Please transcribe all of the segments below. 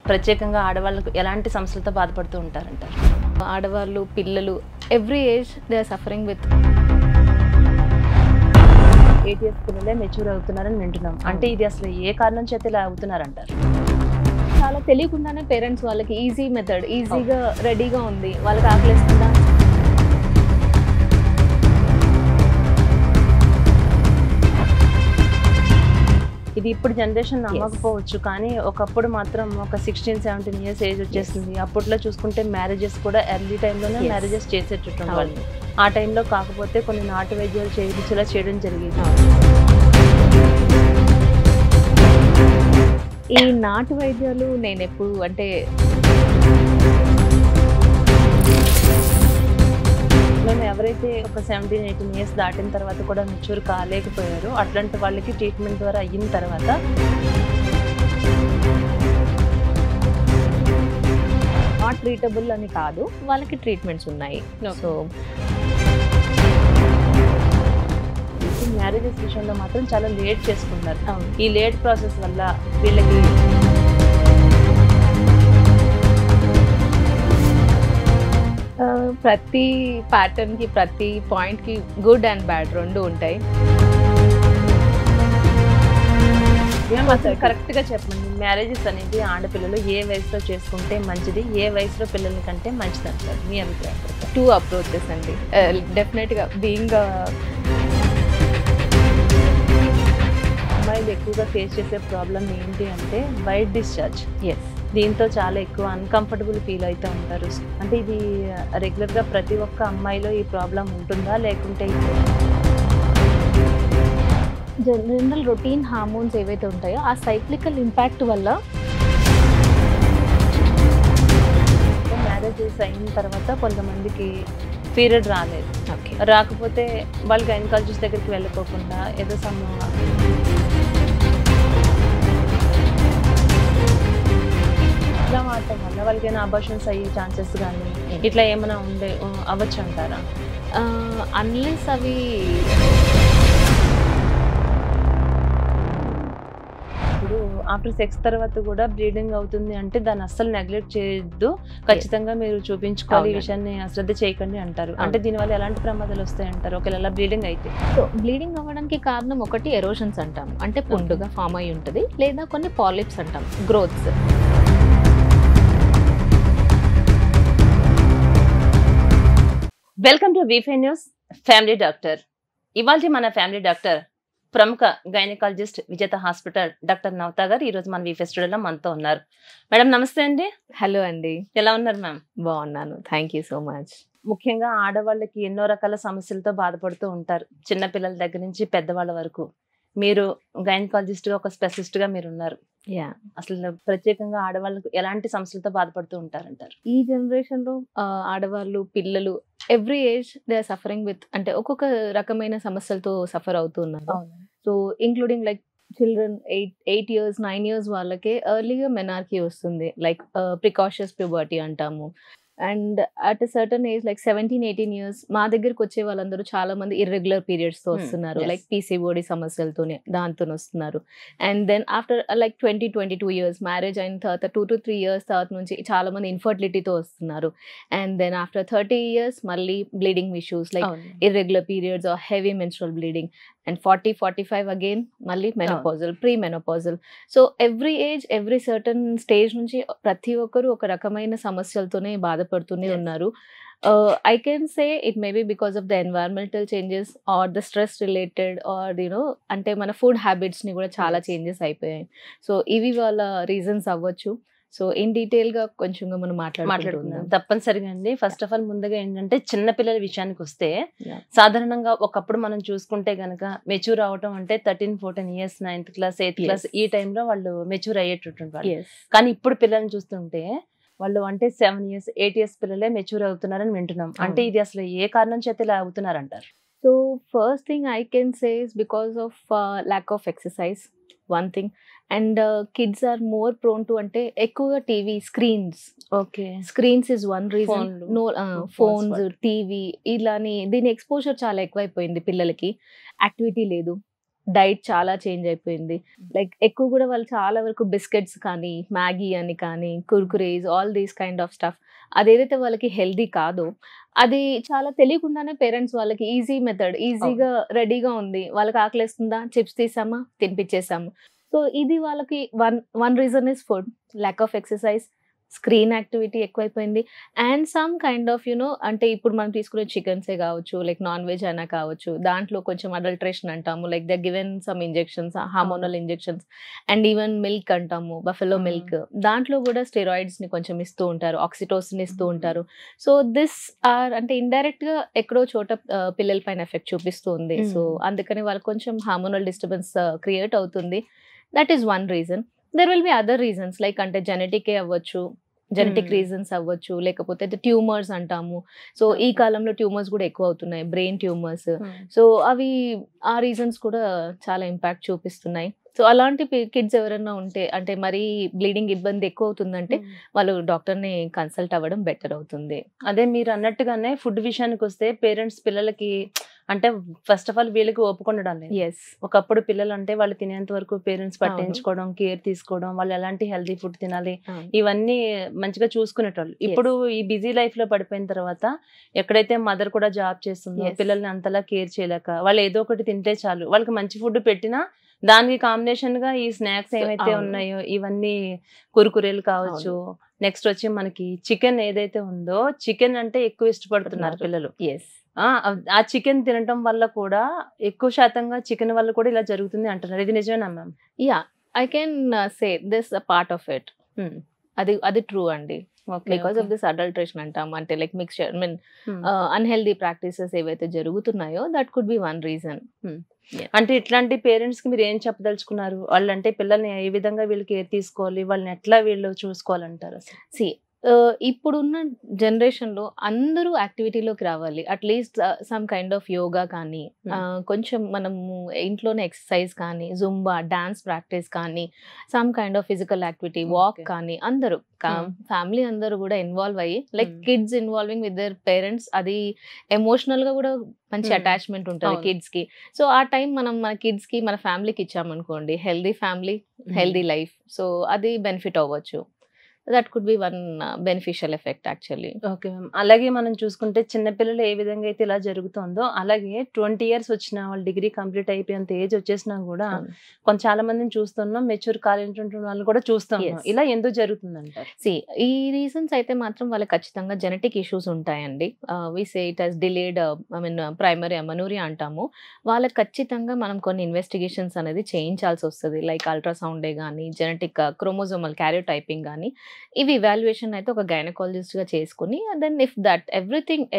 ప్రత్యేకంగా ఆడవాళ్ళకు ఎలాంటి సమస్యలతో బాధపడుతూ ఉంటారంటారు? ఆడవాళ్ళు, పిల్లలు, every age they are suffering with. 8 years పిల్లలే మెచ్యూర్ అవుతున్నారని వింటున్నాం. అంటే ఇది అసలు ఏ కారణం చేత ఇలా అవుతున్నారంటారు? చాలా తెలియకుండానే పేరెంట్స్ వాళ్ళకి ఈజీ మెథడ్, ఈజీగా రెడీగా ఉంది, వాళ్ళకి ఆకలిస్తుందా, ఇది ఇప్పుడు జనరేషన్ నమ్మకపోవచ్చు, కానీ ఒకప్పుడు మాత్రం ఒక 16-17 ఇయర్స్ ఏజ్ వచ్చేస్తుంది. అప్పట్లో చూసుకుంటే మ్యారేజెస్ కూడా ఎర్లీ టైంలోనే మ్యారేజెస్ చేసేటట్టు వాళ్ళు. ఆ టైంలో కాకపోతే కొన్ని నాటు వైద్యాలు చేయించేలా చేయడం జరిగేది. ఈ నాటు వైద్యాలు నేను ఎప్పుడు అంటే మేము ఎవరైతే ఒక 17-18 ఇయర్స్ దాటిన తర్వాత కూడా మెచ్యూర్ కాలేకపోయారో అట్లాంటి వాళ్ళకి ట్రీట్మెంట్ ద్వారా అయిన తర్వాత నాట్ ట్రీటబుల్ అని కాదు, వాళ్ళకి ట్రీట్మెంట్స్ ఉన్నాయి. సో మ్యారేజెస్ విషయంలో మాత్రం చాలా లేట్ చేసుకున్నారు. ఈ లేట్ ప్రాసెస్ వల్ల వీళ్ళకి ప్రతి ప్యాటర్న్ కి, ప్రతి పాయింట్ కి గుడ్ అండ్ బ్యాడ్ రెండు ఉంటాయి. కరెక్ట్ గా చెప్పండి, మ్యారేజెస్ అనేది ఆడపిల్లలు ఏ వయసులో చేసుకుంటే మంచిది, ఏ వయసులో పిల్లల కంటే మంచిది అంటారు మీ అభిప్రాయం? 2 అప్రోచెస్ అండి. డెఫినెట్ గా బీయింగ్ అమ్మాయిలు ఎక్కువగా ఫేస్ చేసే ప్రాబ్లం ఏంటి అంటే వైట్ డిశ్చార్జ్. ఎస్, దీంతో చాలా ఎక్కువ అన్కంఫర్టబుల్ ఫీల్ అవుతూ ఉంటారు. అంటే ఇది రెగ్యులర్గా ప్రతి ఒక్క అమ్మాయిలో ఈ ప్రాబ్లం ఉంటుందా, లేకుంటే జనరల్ రొటీన్ హార్మోన్స్ ఏవైతే ఉంటాయో ఆ సైక్లికల్ ఇంపాక్ట్ వల్ల మ్యారేజెస్ అయిన తర్వాత కొంతమందికి పీరియడ్ రాలేదు. ఓకే, రాకపోతే వాళ్ళు గైనకాలజిస్ట్ దగ్గరికి వెళ్ళిపోకుండా ఏదో ఇట్లా వాడటం వల్ల వాళ్ళకి ఏమైనా అబార్షన్స్ అయ్యే ఛాన్సెస్ కానీ ఇట్లా ఏమైనా అవ్వచ్చు అంటారా? అన్లెస్ అవి ఇప్పుడు ఆఫ్టర్ సెక్స్ తర్వాత కూడా బ్లీడింగ్ అవుతుంది అంటే దాన్ని అస్సలు నెగ్లెక్ట్ చేయొద్దు, ఖచ్చితంగా మీరు చూపించుకోవాలి, ఈ విషయాన్ని అశ్రద్ధ చేయకండి అంటారు. అంటే దీనివల్ల ఎలాంటి ప్రమాదాలు వస్తాయి అంటారు ఒకవేళ బ్లీడింగ్ అయితే? సో బ్లీడింగ్ అవ్వడానికి కారణం ఒకటి ఎరోషన్స్ అంటాం, అంటే పుండుగా ఫామ్ అయి ఉంటుంది, లేదా కొన్ని పాలిప్స్ అంటాం, growths. Welcome to V5 news family doctor. ఇవాళ మన ఫ్యామిలీ డాక్టర్ ప్రముఖ గైనకాలజిస్ట్ విజేత హాస్పిటల్ డాక్టర్ నవత గారు ఈరోజు మన V5 స్టూడియోలో మనతో ఉన్నారు. మేడం నమస్తే అండి. హలో అండి, ఎలా ఉన్నారు మ్యామ్? బాగున్నాను, థ్యాంక్ యూ సో మచ్. ముఖ్యంగా ఆడవాళ్ళకి ఎన్నో రకాల సమస్యలతో బాధపడుతూ ఉంటారు, చిన్న పిల్లల దగ్గర నుంచి పెద్దవాళ్ళ వరకు. మీరు గైనకాలజిస్ట్ గా, ఒక స్పెషలిస్ట్ గా మీరు ఉన్నారు. అసలు ప్రత్యేకంగా ఆడవాళ్ళకు ఎలాంటి సమస్యలతో బాధపడుతూ ఉంటారంటారు? ఈ జనరేషన్ లో ఆడవాళ్ళు, పిల్లలు, every age they are suffering with, అంటే ఒక్కొక్క రకమైన సమస్యలతో సఫర్ అవుతున్నారు. So including like children 8 years 9 years వాళ్ళకే ఎర్లీగా మెనార్కీ వస్తుంది, లైక్ ప్రికాషియస్ ప్యూబర్టీ అంటాము. And at certain age like 17-18 years మా దగ్గరకు వచ్చే వాళ్ళందరూ చాలా మంది ఇర్రెగ్యులర్ పీరియడ్స్ తో వస్తున్నారు, లైక్ పీసీఓడి సమస్యలతోనే దాంతో వస్తున్నారు. And then after like 20-22 years marriage అయిన తర్వాత 2 to 3 years తర్వాత నుంచి చాలా మంది ఇన్ఫర్టిలిటీతో వస్తున్నారు. అండ్ దెన్ ఆఫ్టర్ 30 years మళ్ళీ bleeding issues like irregular periods or heavy menstrual bleeding. And 40-45 again మళ్ళీ menopausal, pre menopausal. So every age, every certain stage నుంచి ప్రతి ఒక్కరు ఒక రకమైన సమస్యలతోనే బాధపడుతూనే ఉన్నారు. I can say it may be because of the environmental changes or the stress related or అంటే మన food habits ని కూడా చాలా చేంజెస్ అయిపోయాయి. సో ఇవి వాళ్ళ రీజన్స్ అవ్వచ్చు. సో ఇన్ డీటెయిల్ గా కొంచెం మనం మాట్లాడుకుందాం. తప్పనిసరిగా అండి. ఫస్ట్ ఆఫ్ ఆల్ ముందుగా ఏంటంటే చిన్న పిల్లల విషయానికి వస్తే సాధారణంగా ఒకప్పుడు మనం చూసుకుంటే గనక మెచ్యూర్ అవటం అంటే 13-14 years 9th class 8th class ఈ టైంలో వాళ్ళు మెచ్యూర్ అయ్యేటటువంటి. కానీ ఇప్పుడు పిల్లల్ని చూస్తుంటే వాళ్ళు అంటే 7 years 8 years పిల్లలే మెచ్యూర్ అవుతున్నారని వింటున్నాం. అంటే ఇది అసలు ఏ కారణం చేత ఇలా అవుతున్నారంటారు? So first thing I can say is because of lack of exercise, one thing. And kids are more prone to, అంటే ఎక్కువగా TV screens is one reason. Phones, TV ఇలాని దీని ఎక్స్పోజర్ చాలా ఎక్కువైపోయింది పిల్లలకి. యాక్టివిటీ లేదు, డైట్ చాలా చేంజ్ అయిపోయింది. లైక్ ఎక్కువ కూడా వాళ్ళు చాలా వరకు బిస్కెట్స్ కానీ, మ్యాగీ అని కానీ, Kurkures, all these kind of stuff అదేదైతే వాళ్ళకి హెల్తీ కాదో అది చాలా తెలియకుండానే పేరెంట్స్ వాళ్ళకి ఈజీ మెథడ్, ఈజీగా రెడీగా ఉంది, వాళ్ళకి ఆకలేస్తుందా చిప్స్ తీసామా తినిపించేసాము. సో ఇది వాళ్ళకి one reason is food, lack of exercise, screen activity ఎక్కువైపోయింది. అండ్ సమ్ కైండ్ ఆఫ్ అంటే ఇప్పుడు మనం తీసుకునే చికెన్సే కావచ్చు, లైక్ నాన్ వెజ్ అయినా కావచ్చు, దాంట్లో కొంచెం అడల్ట్రేషన్ అంటాము, like the given some injections, hormonal injections, and even milk అంటాము, బఫెలో మిల్క్, దాంట్లో కూడా స్టెరాయిడ్స్ ని కొంచెం ఇస్తూ ఉంటారు, ఆక్సిటోసిన్ ఇస్తూ ఉంటారు. సో దిస్ ఆర్ అంటే ఇండైరెక్ట్ గా ఎక్కడో చోట పిల్లల పైన ఎఫెక్ట్ చూపిస్తుంది. సో అందుకని వాళ్ళకి కొంచెం హార్మోనల్ డిస్టర్బెన్స్ క్రియేట్ అవుతుంది. That is one reason. There will be other reasons, like అంటే జెనెటికే అవ్వచ్చు, జెనెటిక్ రీజన్స్ అవ్వచ్చు, లేకపోతే ట్యూమర్స్ అంటాము. సో ఈ కాలంలో ట్యూమర్స్ కూడా ఎక్కువ అవుతున్నాయి, బ్రెయిన్ ట్యూమర్స్. సో అవి ఆ రీజన్స్ కూడా చాలా ఇంపాక్ట్ చూపిస్తున్నాయి. సో అలాంటి కిడ్స్ ఎవరైనా ఉంటే, అంటే మరీ బ్లీడింగ్ ఇబ్బంది ఎక్కువ అవుతుందంటే వాళ్ళు డాక్టర్ని కన్సల్ట్ అవ్వడం బెటర్ అవుతుంది. అదే మీరు అన్నట్టుగానే ఫుడ్ విషయానికి వస్తే పేరెంట్స్ పిల్లలకి అంటే ఫస్ట్ ఆఫ్ ఆల్ వీళ్ళకి ఒప్పుకొనడం లేదు. ఒకప్పుడు పిల్లలు అంటే వాళ్ళు తినేంత వరకు పేరెంట్స్ పట్టించుకోవడం, కేర్ తీసుకోవడం, వాళ్ళు ఎలాంటి హెల్తీ ఫుడ్ తినాలి ఇవన్నీ మంచిగా చూసుకునేటోళ్ళు. ఇప్పుడు ఈ బిజీ లైఫ్ లో పడిపోయిన తర్వాత ఎక్కడైతే మదర్ కూడా జాబ్ చేస్తుందో పిల్లల్ని అంతలా కేర్ చేయలేక వాళ్ళు ఏదో ఒకటి తింటే చాలు, వాళ్ళకి మంచి ఫుడ్ పెట్టినా దానికి కాంబినేషన్ గా ఈ స్నాక్స్ ఏవైతే ఉన్నాయో ఇవన్నీ కురుకురేలు కావచ్చు, నెక్స్ట్ వచ్చి మనకి చికెన్ ఏదైతే ఉందో చికెన్ అంటే ఎక్కువ ఇష్టపడుతున్నారు పిల్లలు. ఆ చికెన్ తినటం వల్ల కూడా ఎక్కువ శాతంగా చికెన్ వల్ల కూడా ఇలా జరుగుతుంది అంటున్నారు. ఇది నిజమేనా ma'am? Yeah, I can say this part of it. అది ట్రూ అండి. బికాస్ ఆఫ్ దిస్ అడల్ట్రేషన్ అంటాం, అంటే like mixture, I mean unhealthy practices ఏవైతే జరుగుతున్నాయో that could be one reason. అంటే ఇట్లాంటి పేరెంట్స్ కి మీరు ఏం చెప్పదలుచుకున్నారు? వాళ్ళు అంటే పిల్లల్ని ఏ విధంగా వీళ్ళు కేర్ తీసుకోవాలి, వాళ్ళని ఎట్లా వీళ్ళు చూసుకోవాలంటారు? సి ఇప్పుడున్న జనరేషన్ లో అందరూ యాక్టివిటీలోకి రావాలి. At least some kind of yoga కానీ, కొంచెం మనము ఇంట్లోనే ఎక్సర్సైజ్ కానీ, జుంబా, డాన్స్ ప్రాక్టీస్ కానీ, some kind of physical activity, walk కానీ, అందరూ ఫ్యామిలీ అందరూ కూడా ఇన్వాల్వ్ అయ్యి, like kids involving with their parents, అది ఎమోషనల్ గా కూడా మంచి అటాచ్మెంట్ ఉంటుంది కిడ్స్ కి. సో ఆ టైం మనం మన కిడ్స్ కి, మన ఫ్యామిలీకి ఇచ్చామనుకోండి, healthy family, healthy life. So అది బెనిఫిట్ అవ్వచ్చు. That could be one beneficial effect actually. Okay ma'am. అలాగే మనం చూసుకుంటే చిన్నపిల్లలు ఏ విధంగా అయితే ఇలా జరుగుతుందో, అలాగే 20 years వచ్చిన వాళ్ళు డిగ్రీ కంప్లీట్ అయిపోయేంత ఏజ్ వచ్చేసినా కూడా చాలా మందిని చూస్తున్నాం, మెచ్యూర్ కాలేనటువంటి వాళ్ళు కూడా చూస్తున్నాం. ఇలా ఎందుకు జరుగుతుందంటారు? ఈ రీజన్స్ అయితే మాత్రం వాళ్ళకి ఖచ్చితంగా జెనెటిక్ ఇష్యూస్ ఉంటాయండి. We say it has delayed, I mean primary amenorrhea అంటాము. వాళ్ళకి ఖచ్చితంగా మనం కొన్ని ఇన్వెస్టిగేషన్స్ అనేది చేయించాల్సి వస్తుంది, లైక్ అల్ట్రాసౌండే కానీ, జెనెటిక్ క్రోమోజోమల్ క్యారియోటైపింగ్ కానీ. ఇవి ఇవాల్యుయేషన్ అయితే ఒక గైనకాలజిస్ట్ గా చేసుకుని, then if that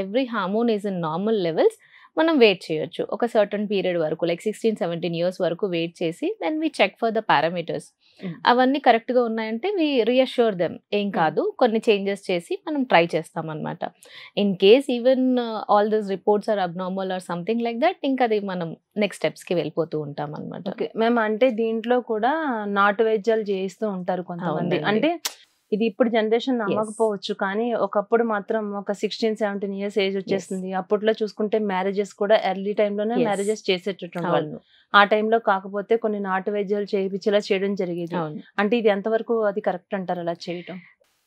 every hormone is in normal levels, మనం వెయిట్ చేయొచ్చు ఒక సర్టన్ పీరియడ్ వరకు, లైక్ 16-17 years వరకు వెయిట్ చేసి, then we check for the parameters. అవన్నీ కరెక్ట్ గా ఉన్నాయంటే వి రీఅష్యూర్ దెమ్, ఏం కాదు, కొన్ని చేంజెస్ చేసి మనం ట్రై చేస్తాం అనమాట. In case even all this reports are abnormal or something like that, ఇంకా అది మనం నెక్స్ట్ స్టెప్స్ కి వెళ్ళిపోతూ ఉంటాం అనమాట. మేము అంటే దీంట్లో కూడా నాటు వైద్యాలు చేయిస్తూ ఉంటారు కొంతమంది. అంటే ఇది ఇప్పుడు జనరేషన్ నమ్మకపోవచ్చు, కానీ ఒకప్పుడు మాత్రం ఒక 16-17 years ఏజ్ వచ్చేస్తుంది. అప్పట్లో చూసుకుంటే మ్యారేజెస్ కూడా ఎర్లీ టైంలోనే మ్యారేజెస్ చేసేటటువంటి వాళ్ళు. ఆ టైంలో కాకపోతే కొన్ని నాటు వైద్యాలు చేయించేలా చేయడం జరిగేది. అంటే ఇది ఎంతవరకు అది కరెక్ట్ అంటారు అలా చేయటం?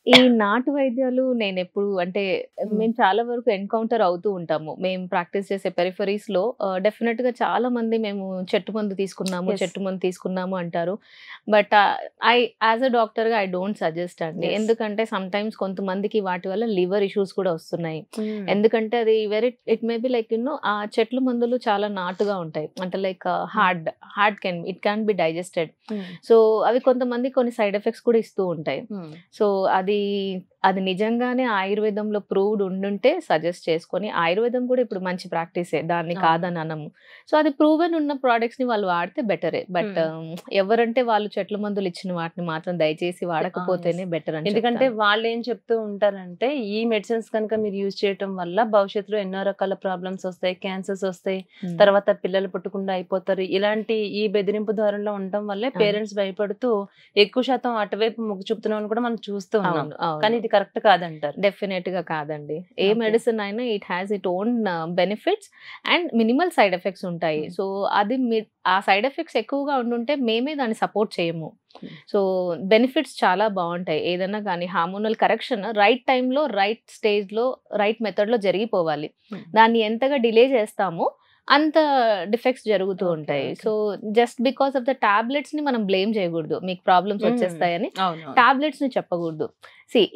ఈ నాటు వైద్యాలు నేను ఎప్పుడు అంటే మేము చాలా వరకు ఎన్కౌంటర్ అవుతూ ఉంటాము. మేము ప్రాక్టీస్ చేసే పెరిఫరీస్ లో డెఫినెట్ గా చాలా మంది మేము చెట్టు మందు తీసుకున్నాము అంటారు. బట్ యాజ్ అ డాక్టర్ గా ఐ డోంట్ సజెస్ట్ అండి. ఎందుకంటే సమ్ టైమ్స్ కొంతమందికి వాటి వల్ల లివర్ ఇష్యూస్ కూడా వస్తున్నాయి. ఎందుకంటే అది ఇట్ మే బి లైక్ ఆ చెట్ల మందులు చాలా నాటుగా ఉంటాయి, అంటే like it can be digested. So అవి కొంతమంది కొన్ని సైడ్ ఎఫెక్ట్స్ కూడా ఇస్తూ ఉంటాయి. సో అది నిజంగానే ఆయుర్వేదంలో ప్రూవ్డ్ ఉండుంటే సజెస్ట్ చేసుకొని, ఆయుర్వేదం కూడా ఇప్పుడు మంచి ప్రాక్టీసే, దాన్ని కాదని అనము. సో అది ప్రూవెన్ ఉన్న ప్రోడక్ట్స్ ని వాళ్ళు వాడితే బెటరే. బట్ ఎవరంటే వాళ్ళు చెట్ల మందులు ఇచ్చిన వాటిని మాత్రం దయచేసి వాడకపోతేనే బెటర్ అని. ఎందుకంటే వాళ్ళు ఏం చెప్తూ ఉంటారంటే, ఈ మెడిసిన్స్ కనుక మీరు యూజ్ చేయటం వల్ల భవిష్యత్తులో ఎన్నో రకాల ప్రాబ్లమ్స్ వస్తాయి, క్యాన్సర్స్ వస్తాయి, తర్వాత పిల్లలు పుట్టకుండా అయిపోతారు, ఇలాంటి ఈ బెదిరింపు ధోరణిలో ఉండటం వల్లే పేరెంట్స్ భయపడుతూ ఎక్కువ శాతం అటువైపు మొగ్గు చూపుతున్న కూడా మనం చూస్తూ ఉన్నాం. కానీ ఇది కరెక్ట్ కాదంటారు. డెఫినెట్ గా కాదండి. ఏ మెడిసిన్ అయినా it has it own benefits and minimal side effects ఉంటాయి. సో అది ఆ సైడ్ ఎఫెక్ట్స్ ఎక్కువగా ఉండుంటే మేమే దాన్ని సపోర్ట్ చేయము. సో బెనిఫిట్స్ చాలా బాగుంటాయి. ఏదైనా కానీ హార్మోనల్ కరెక్షన్ రైట్ టైంలో, రైట్ స్టేజ్లో, రైట్ మెథడ్లో జరిగిపోవాలి. దాన్ని ఎంతగా డిలే చేస్తామో అంత డిఫెక్ట్స్ జరుగుతూ ఉంటాయి. So just because of the tablets ని మనం బ్లేమ్ చేయకూడదు. మీకు ప్రాబ్లమ్స్ వచ్చేస్తాయని టాబ్లెట్స్ ని చెప్పకూడదు.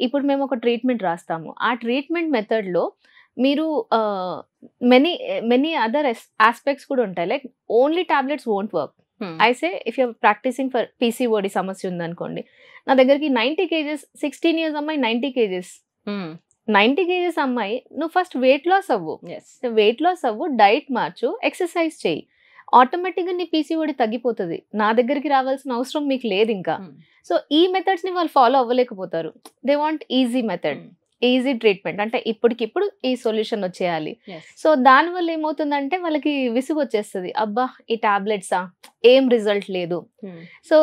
ఇప్పుడు మేము ఒక ట్రీట్మెంట్ రాస్తాము. ఆ ట్రీట్మెంట్ మెథడ్ లో మీరు మెనీ అదర్ ఆస్పెక్ట్స్ కూడా ఉంటాయి. Like only tablets won't work. I say if you practising for PCOD సమస్య ఉందనుకోండి, నా దగ్గరికి 90 kgs 16 years అమ్మాయి 90 kgs 90 kgs అమ్మాయి, నువ్వు ఫస్ట్ వెయిట్ లాస్ అవ్వు, డైట్ మార్చు, ఎక్సర్సైజ్ చేయి, ఆటోమేటిక్గా నీ PCOD తగ్గిపోతుంది. నా దగ్గరికి రావాల్సిన అవసరం మీకు లేదు ఇంకా. సో ఈ మెథడ్స్ ని వాళ్ళు ఫాలో అవ్వలేకపోతారు. They want easy method, easy treatment, అంటే ఇప్పటికిప్పుడు ఈ సొల్యూషన్ వచ్చేయాలి. సో దానివల్ల ఏమవుతుందంటే వాళ్ళకి విసుగు వచ్చేస్తుంది. అబ్బా ఈ టాబ్లెట్సా, ఏం రిజల్ట్ లేదు. సో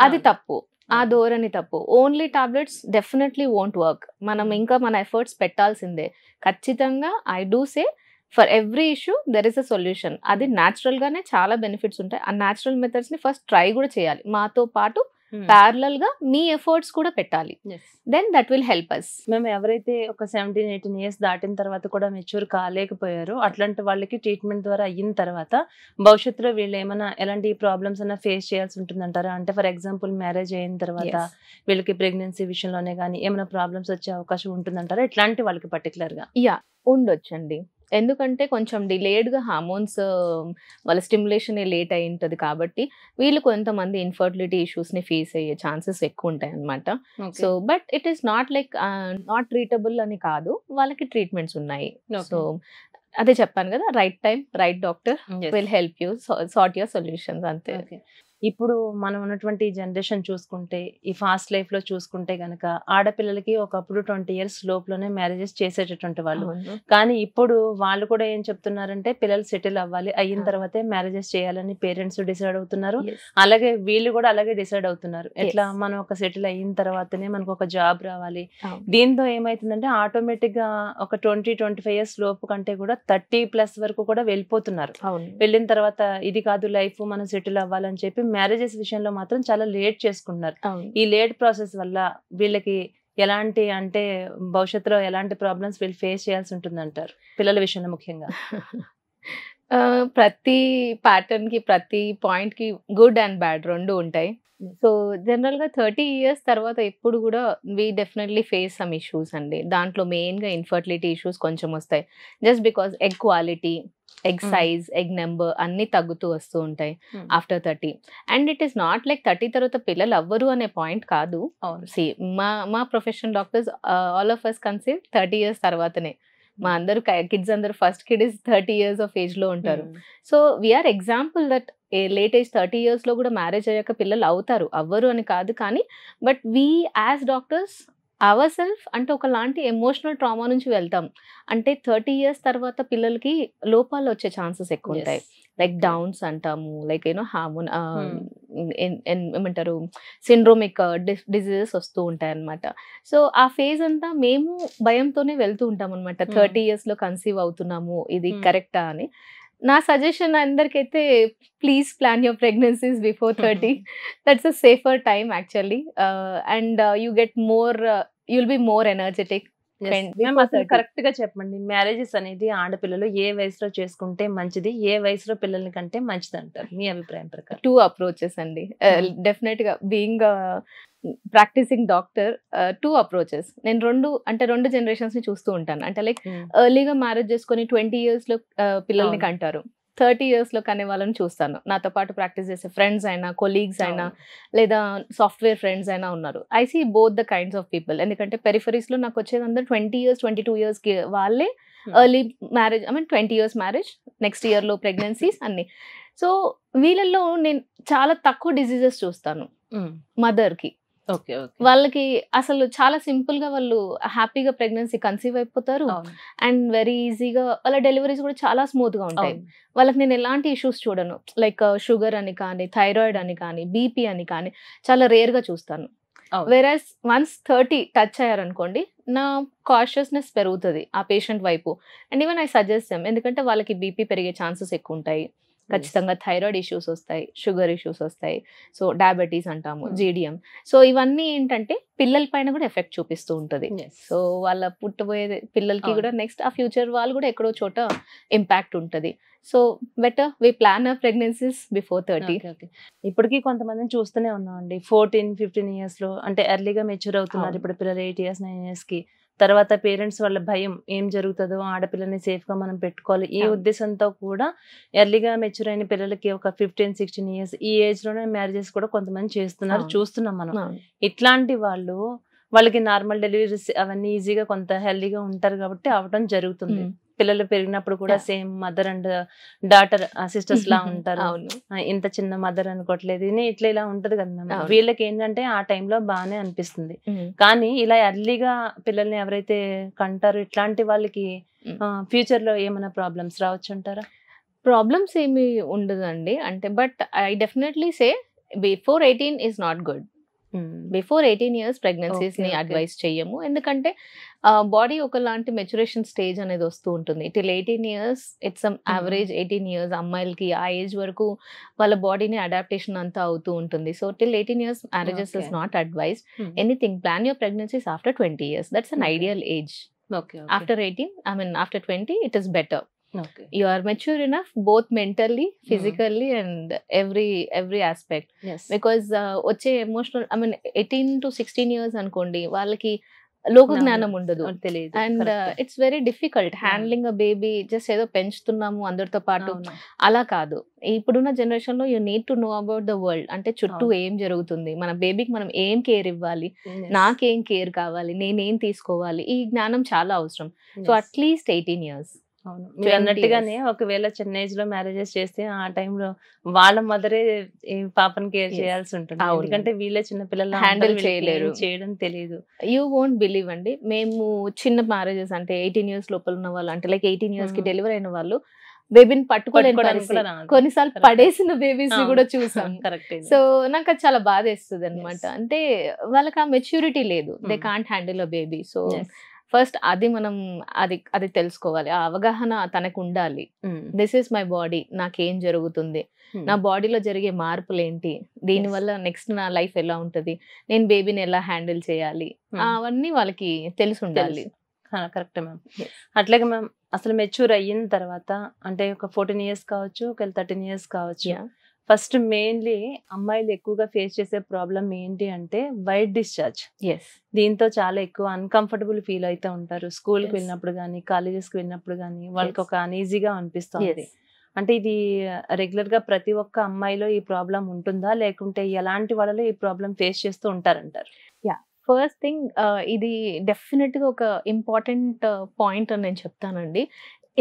అది తప్పు, ఆ ధోరణి తప్పు. Only tablets definitely won't work. మనం ఇంకా మన ఎఫర్ట్స్ పెట్టాల్సిందే. ఖచ్చితంగా I do say for every issue there is a solution. అది న్యాచురల్ గానే చాలా బెనిఫిట్స్ ఉంటాయి. ఆ న్యాచురల్ మెథడ్స్ ని ఫస్ట్ ట్రై కూడా చేయాలి. మాతో పాటు ప్యారలల్ గా మీ ఎఫర్ట్స్ కూడా పెట్టాలి. Then that will help us. మేము ఎవరైతే ఒక 17-18 years దాటిన తర్వాత కూడా మెచ్యూర్ కాలేకపోయారో అట్లాంటి వాళ్ళకి ట్రీట్మెంట్ ద్వారా అయిన తర్వాత భవిష్యత్తులో వీళ్ళు ఏమైనా ఎలాంటి ప్రాబ్లమ్స్ అయినా ఫేస్ చేయాల్సి ఉంటుందంటారా? అంటే ఫర్ ఎగ్జాంపుల్ మ్యారేజ్ అయిన తర్వాత వీళ్ళకి ప్రెగ్నెన్సీ విషయంలోనే కానీ ఏమైనా ప్రాబ్లమ్స్ వచ్చే అవకాశం ఉంటుందంటారా? ఇట్లాంటి వాళ్ళకి పర్టికులర్ గా ఉండొచ్చండి. ఎందుకంటే కొంచెం డిలేడ్గా హార్మోన్స్ వాళ్ళ స్టిమ్యులేషన్ లేట్ అయి ఉంటుంది కాబట్టి వీళ్ళు కొంతమంది ఇన్ఫర్టిలిటీ ఇష్యూస్ని ఫేస్ అయ్యే ఛాన్సెస్ ఎక్కువ ఉంటాయి అన్నమాట. So but it is not like not treatable అని కాదు, వాళ్ళకి ట్రీట్మెంట్స్ ఉన్నాయి. సో అదే చెప్పాను కదా, right time right doctor will help you sort your solutions. అంతే. ఇప్పుడు మనం ఉన్నటువంటి జనరేషన్ చూసుకుంటే, ఈ ఫాస్ట్ లైఫ్ లో చూసుకుంటే గనక ఆడపిల్లలకి ఒకప్పుడు 20 years లోపులోనే మ్యారేజెస్ చేసేటటువంటి వాళ్ళు. కానీ ఇప్పుడు వాళ్ళు కూడా ఏం చెప్తున్నారంటే పిల్లలు సెటిల్ అవ్వాలి, అయిన తర్వాతే మ్యారేజెస్ చేయాలని పేరెంట్స్ డిసైడ్ అవుతున్నారు. అలాగే వీళ్ళు కూడా అలాగే డిసైడ్ అవుతున్నారు. ఎట్లా మనం ఒక సెటిల్ అయిన తర్వాతనే మనకు ఒక జాబ్ రావాలి. దీంతో ఏమైతుందంటే ఆటోమేటిక్ గా ఒక 20-25 years లోపు కంటే కూడా 30+ వరకు కూడా వెళ్ళిపోతున్నారు. వెళ్ళిన తర్వాత ఇది కాదు లైఫ్, మనం సెటిల్ అవ్వాలని చెప్పి మ్యారేజెస్ విషయంలో మాత్రం చాలా లేట్ చేసుకుంటున్నారు. ఈ లేట్ ప్రాసెస్ వల్ల వీళ్ళకి ఎలాంటి అంటే భవిష్యత్తులో ఎలాంటి ప్రాబ్లమ్స్ వీళ్ళు ఫేస్ చేయాల్సి ఉంటుంది అంటారు, పిల్లల విషయంలో ముఖ్యంగా? ప్రతి ప్యాటర్న్ కి, ప్రతి పాయింట్ కి గుడ్ అండ్ బ్యాడ్ రెండు ఉంటాయి. సో జనరల్ గా 30 years తర్వాత ఎప్పుడు కూడా we definitely face some issues అండి. దాంట్లో మెయిన్ గా ఇన్ఫర్టిలిటీ ఇష్యూస్ కొంచెం వస్తాయి. Just because egg quality, egg size, egg number అన్ని తగ్గుతూ వస్తూ ఉంటాయి after 30. And it is not like 30 తర్వాత పిల్లలు అవ్వరు అనే పాయింట్ కాదు. మా professional doctors all of us conceive 30 years తర్వాతనే. మా అందరూ కిడ్స్ అందరూ first kid is 30 years of age లో ఉంటారు. So we are example that late age 30 years లో కూడా మ్యారేజ్ అయ్యాక పిల్లలు అవుతారు, అవ్వరు అని కాదు. కానీ but we as doctors our self అంటే ఒకలాంటి ఎమోషనల్ ట్రామా నుంచి వెళ్తాం. అంటే 30 years తర్వాత పిల్లలకి లోపాలు వచ్చే ఛాన్సెస్ ఎక్కువ ఉంటాయి. లైక్ డౌన్స్ అంటాము, లైక్ హార్మోన్ ఏమంటారు సిండ్రోమిక్ డిజీజెస్ వస్తూ ఉంటాయి అనమాట. సో ఆ ఫేజ్ అంతా మేము భయంతోనే వెళ్తూ ఉంటాం అనమాట. 30 years లో కన్సీవ్ అవుతున్నాము, ఇది కరెక్టా అని. నా సజెషన్ అందరికైతే please plan your pregnancies before 30. That's a safer time actually. And you get more, you'll be more energetic. Correct గా చెప్పండి, మ్యారేజెస్ అనేది ఆడపిల్లలు ఏ వయసులో చేసుకుంటే మంచిది, ఏ వయసులో పిల్లల కంటే మంచిది అంటారు మీ అభిప్రాయం ప్రకారం? 2 approaches అండి. డెఫినెట్ గా బీయింగ్ ప్రాక్టీసింగ్ డాక్టర్ 2 approaches. నేను రెండు జనరేషన్స్ ని చూస్తూ ఉంటాను. అంటే లైక్ ఎర్లీగా మ్యారేజ్ చేసుకొని 20 years లో పిల్లల్ని కంటారు, 30 years లో కనే వాళ్ళని చూస్తాను. నాతో పాటు ప్రాక్టీస్ చేసే ఫ్రెండ్స్ అయినా, కొలీగ్స్ అయినా, లేదా సాఫ్ట్వేర్ ఫ్రెండ్స్ అయినా ఉన్నారు. I see both the kinds of people. ఎందుకంటే పెరిఫరీస్ లో నాకు వచ్చేది అందరూ 20 years 22 years కి వాళ్ళే early marriage, 20 years marriage, next year లో ప్రెగ్నెన్సీస్ అన్ని. సో వీళ్ళల్లో నేను చాలా తక్కువ డిసీజెస్ చూస్తాను మదర్ కి. వాళ్ళకి అసలు చాలా సింపుల్ గా వాళ్ళు హ్యాపీగా ప్రెగ్నెన్సీ కన్సీవ్ అయిపోతారు. అండ్ వెరీ ఈజీగా వాళ్ళ డెలివరీస్ కూడా చాలా స్మూత్ గా ఉంటాయి. వాళ్ళకి నేను ఎలాంటి ఇష్యూస్ చూడను. లైక్ షుగర్ అని కానీ, థైరాయిడ్ అని కానీ, బీపీ అని కానీ చాలా రేర్ గా చూస్తాను. వెరస్ వన్స్ 30 టచ్ అయ్యారనుకోండి, నా కాషియస్నెస్ పెరుగుతుంది ఆ పేషెంట్ వైపు. And even I suggest them, ఎందుకంటే వాళ్ళకి బీపీ పెరిగే ఛాన్సెస్ ఎక్కువ ఉంటాయి, ఖచ్చితంగా థైరాయిడ్ ఇష్యూస్ వస్తాయి, షుగర్ ఇష్యూస్ వస్తాయి, సో డయాబెటీస్ అంటాము, జీడిఎం. సో ఇవన్నీ ఏంటంటే పిల్లల పైన కూడా ఎఫెక్ట్ చూపిస్తూ ఉంటుంది. సో వాళ్ళ పుట్టబోయే పిల్లలకి కూడా నెక్స్ట్ ఆ ఫ్యూచర్ వాళ్ళు కూడా ఎక్కడో చోట ఇంపాక్ట్ ఉంటుంది. So better we plan our pregnancies before 30. ఇప్పటికీ కొంతమందిని చూస్తూనే ఉన్నామండి, 14-15 years లో అంటే ఎర్లీగా మెచ్యూర్ అవుతున్నారు ఇప్పుడు పిల్లలు, 8 years 9 years కి. తర్వాత పేరెంట్స్ వాళ్ళ భయం ఏం జరుగుతుందో, ఆడపిల్లని సేఫ్ గా మనం పెట్టుకోవాలి ఈ ఉద్దేశంతో కూడా ఎర్లీగా మెచ్యూర్ అయిన పిల్లలకి ఒక 15-16 years ఈ ఏజ్ లోనే మ్యారేజెస్ కూడా కొంతమంది చేస్తున్నారు, చూస్తున్నాం మనం. ఇట్లాంటి వాళ్ళకి నార్మల్ డెలివరీస్ అవన్నీ ఈజీగా కొంత హెల్దీగా ఉంటారు కాబట్టి అవడం జరుగుతుంది. పిల్లలు పెరిగినప్పుడు కూడా same mother and daughter sisters లా ఉంటారు, ఇంత చిన్న మదర్ అనుకోవట్లేదు, ఇట్లా ఇలా ఉంటది కదా మ్యామ్. వీళ్ళకి ఏంటంటే ఆ టైంలో బాగానే అనిపిస్తుంది, కానీ ఇలా ఎర్లీగా పిల్లల్ని ఎవరైతే కంటారో ఇట్లాంటి వాళ్ళకి ఫ్యూచర్ లో ఏమైనా ప్రాబ్లమ్స్ రావచ్చు అంటారా? ప్రాబ్లమ్స్ ఏమి ఉండదండి, అంటే but I definitely say before 18 is not good. Before 18 years pregnancies ని అడ్వైస్ చెయ్యము, ఎందుకంటే బాడీ ఒకలాంటి మెచ్యురేషన్ స్టేజ్ అనేది వస్తూ ఉంటుంది. Till 18 years it's average 18 years అమ్మాయిలకి ఆ ఏజ్ వరకు వాళ్ళ బాడీని అడాప్టేషన్ అంతా అవుతూ ఉంటుంది. So till 18 years marriages is not advised. Anything plan your pregnancies after 20 years. That's an ideal age. After 18 after 20 it is better. You are mature enough both mentally, physically and every aspect. Because వచ్చే emotional 18 to 16 years అనుకోండి, వాళ్ళకి లోక జ్ఞానం ఉండదు, and it's very difficult handling a baby. Just ఏదో పెంచుతున్నాము అందరితో పాటు అలా కాదు. ఇప్పుడున్న జనరేషన్ లో you need to know about the world, అంటే చుట్టూ ఏం జరుగుతుంది, మన బేబీకి మనం ఏం కేర్ ఇవ్వాలి, నాకేం కేర్ కావాలి, నేనేం తీసుకోవాలి, ఈ జ్ఞానం చాలా అవసరం. So at least 18 years. అవును, మీరు అన్నట్టుగానే ఒకవేళ చిన్న ఏజ్ లో మ్యారేజెస్ చేస్తే ఆ టైంలో వాళ్ళ మదరే పాపని కేర్ చేయాల్సి ఉంటుంది, ఎందుకంటే వీళ్ళే చిన్న పిల్లలు హ్యాండిల్ చేయలేరు, చేయడం తెలియదు. యూ వోంట్ బిలీవ్ అండి, మేము చిన్న మ్యారేజెస్ అంటే 18 years లోపల ఉన్న వాళ్ళు, అంటే లైక్ 18 years కి డెలివరీ అయిన వాళ్ళు బేబీని పట్టుకోలేని, కొన్నిసార్లు పడేసిన బేబీస్ ని కూడా చూసాం. సో నాకు అది చాలా బాధేస్తుంది అనమాట. అంటే వాళ్ళకి ఆ మెచ్యూరిటీ లేదు, they can't handle a baby. So first అది మనం అది తెలుసుకోవాలి, ఆ అవగాహన తనకు ఉండాలి. దిస్ ఈస్ మై బాడీ, నాకేం జరుగుతుంది, నా బాడీలో జరిగే మార్పులు ఏంటి, దీనివల్ల నెక్స్ట్ నా లైఫ్ ఎలా ఉంటది, నేను బేబీని ఎలా హ్యాండిల్ చేయాలి, అవన్నీ వాళ్ళకి తెలిసి ఉండాలి. Correct ma'am. అట్లాగే మ్యామ్, అసలు మెచ్యూర్ అయిన తర్వాత అంటే ఒక 14 years కావచ్చు, ఒక 13 years కావచ్చు, ఫస్ట్ మెయిన్లీ అమ్మాయిలు ఎక్కువగా ఫేస్ చేసే ప్రాబ్లం ఏంటి అంటే వైట్ డిశ్చార్జ్. దీంతో చాలా ఎక్కువ అన్కంఫర్టబుల్ ఫీల్ అయితే ఉంటారు. స్కూల్కి వెళ్ళినప్పుడు కానీ, కాలేజెస్కి వెళ్ళినప్పుడు కానీ వాళ్ళకి ఒక అనీజీగా అనిపిస్తుంది. అంటే ఇది రెగ్యులర్ గా ప్రతి ఒక్క అమ్మాయిలో ఈ ప్రాబ్లం ఉంటుందా, లేకుంటే ఎలాంటి వాళ్ళలో ఈ ప్రాబ్లం ఫేస్ చేస్తూ ఉంటారంటారు? ఫస్ట్ థింగ్, ఇది డెఫినెట్ గా ఒక ఇంపార్టెంట్ పాయింట్ అని నేను చెప్తానండి,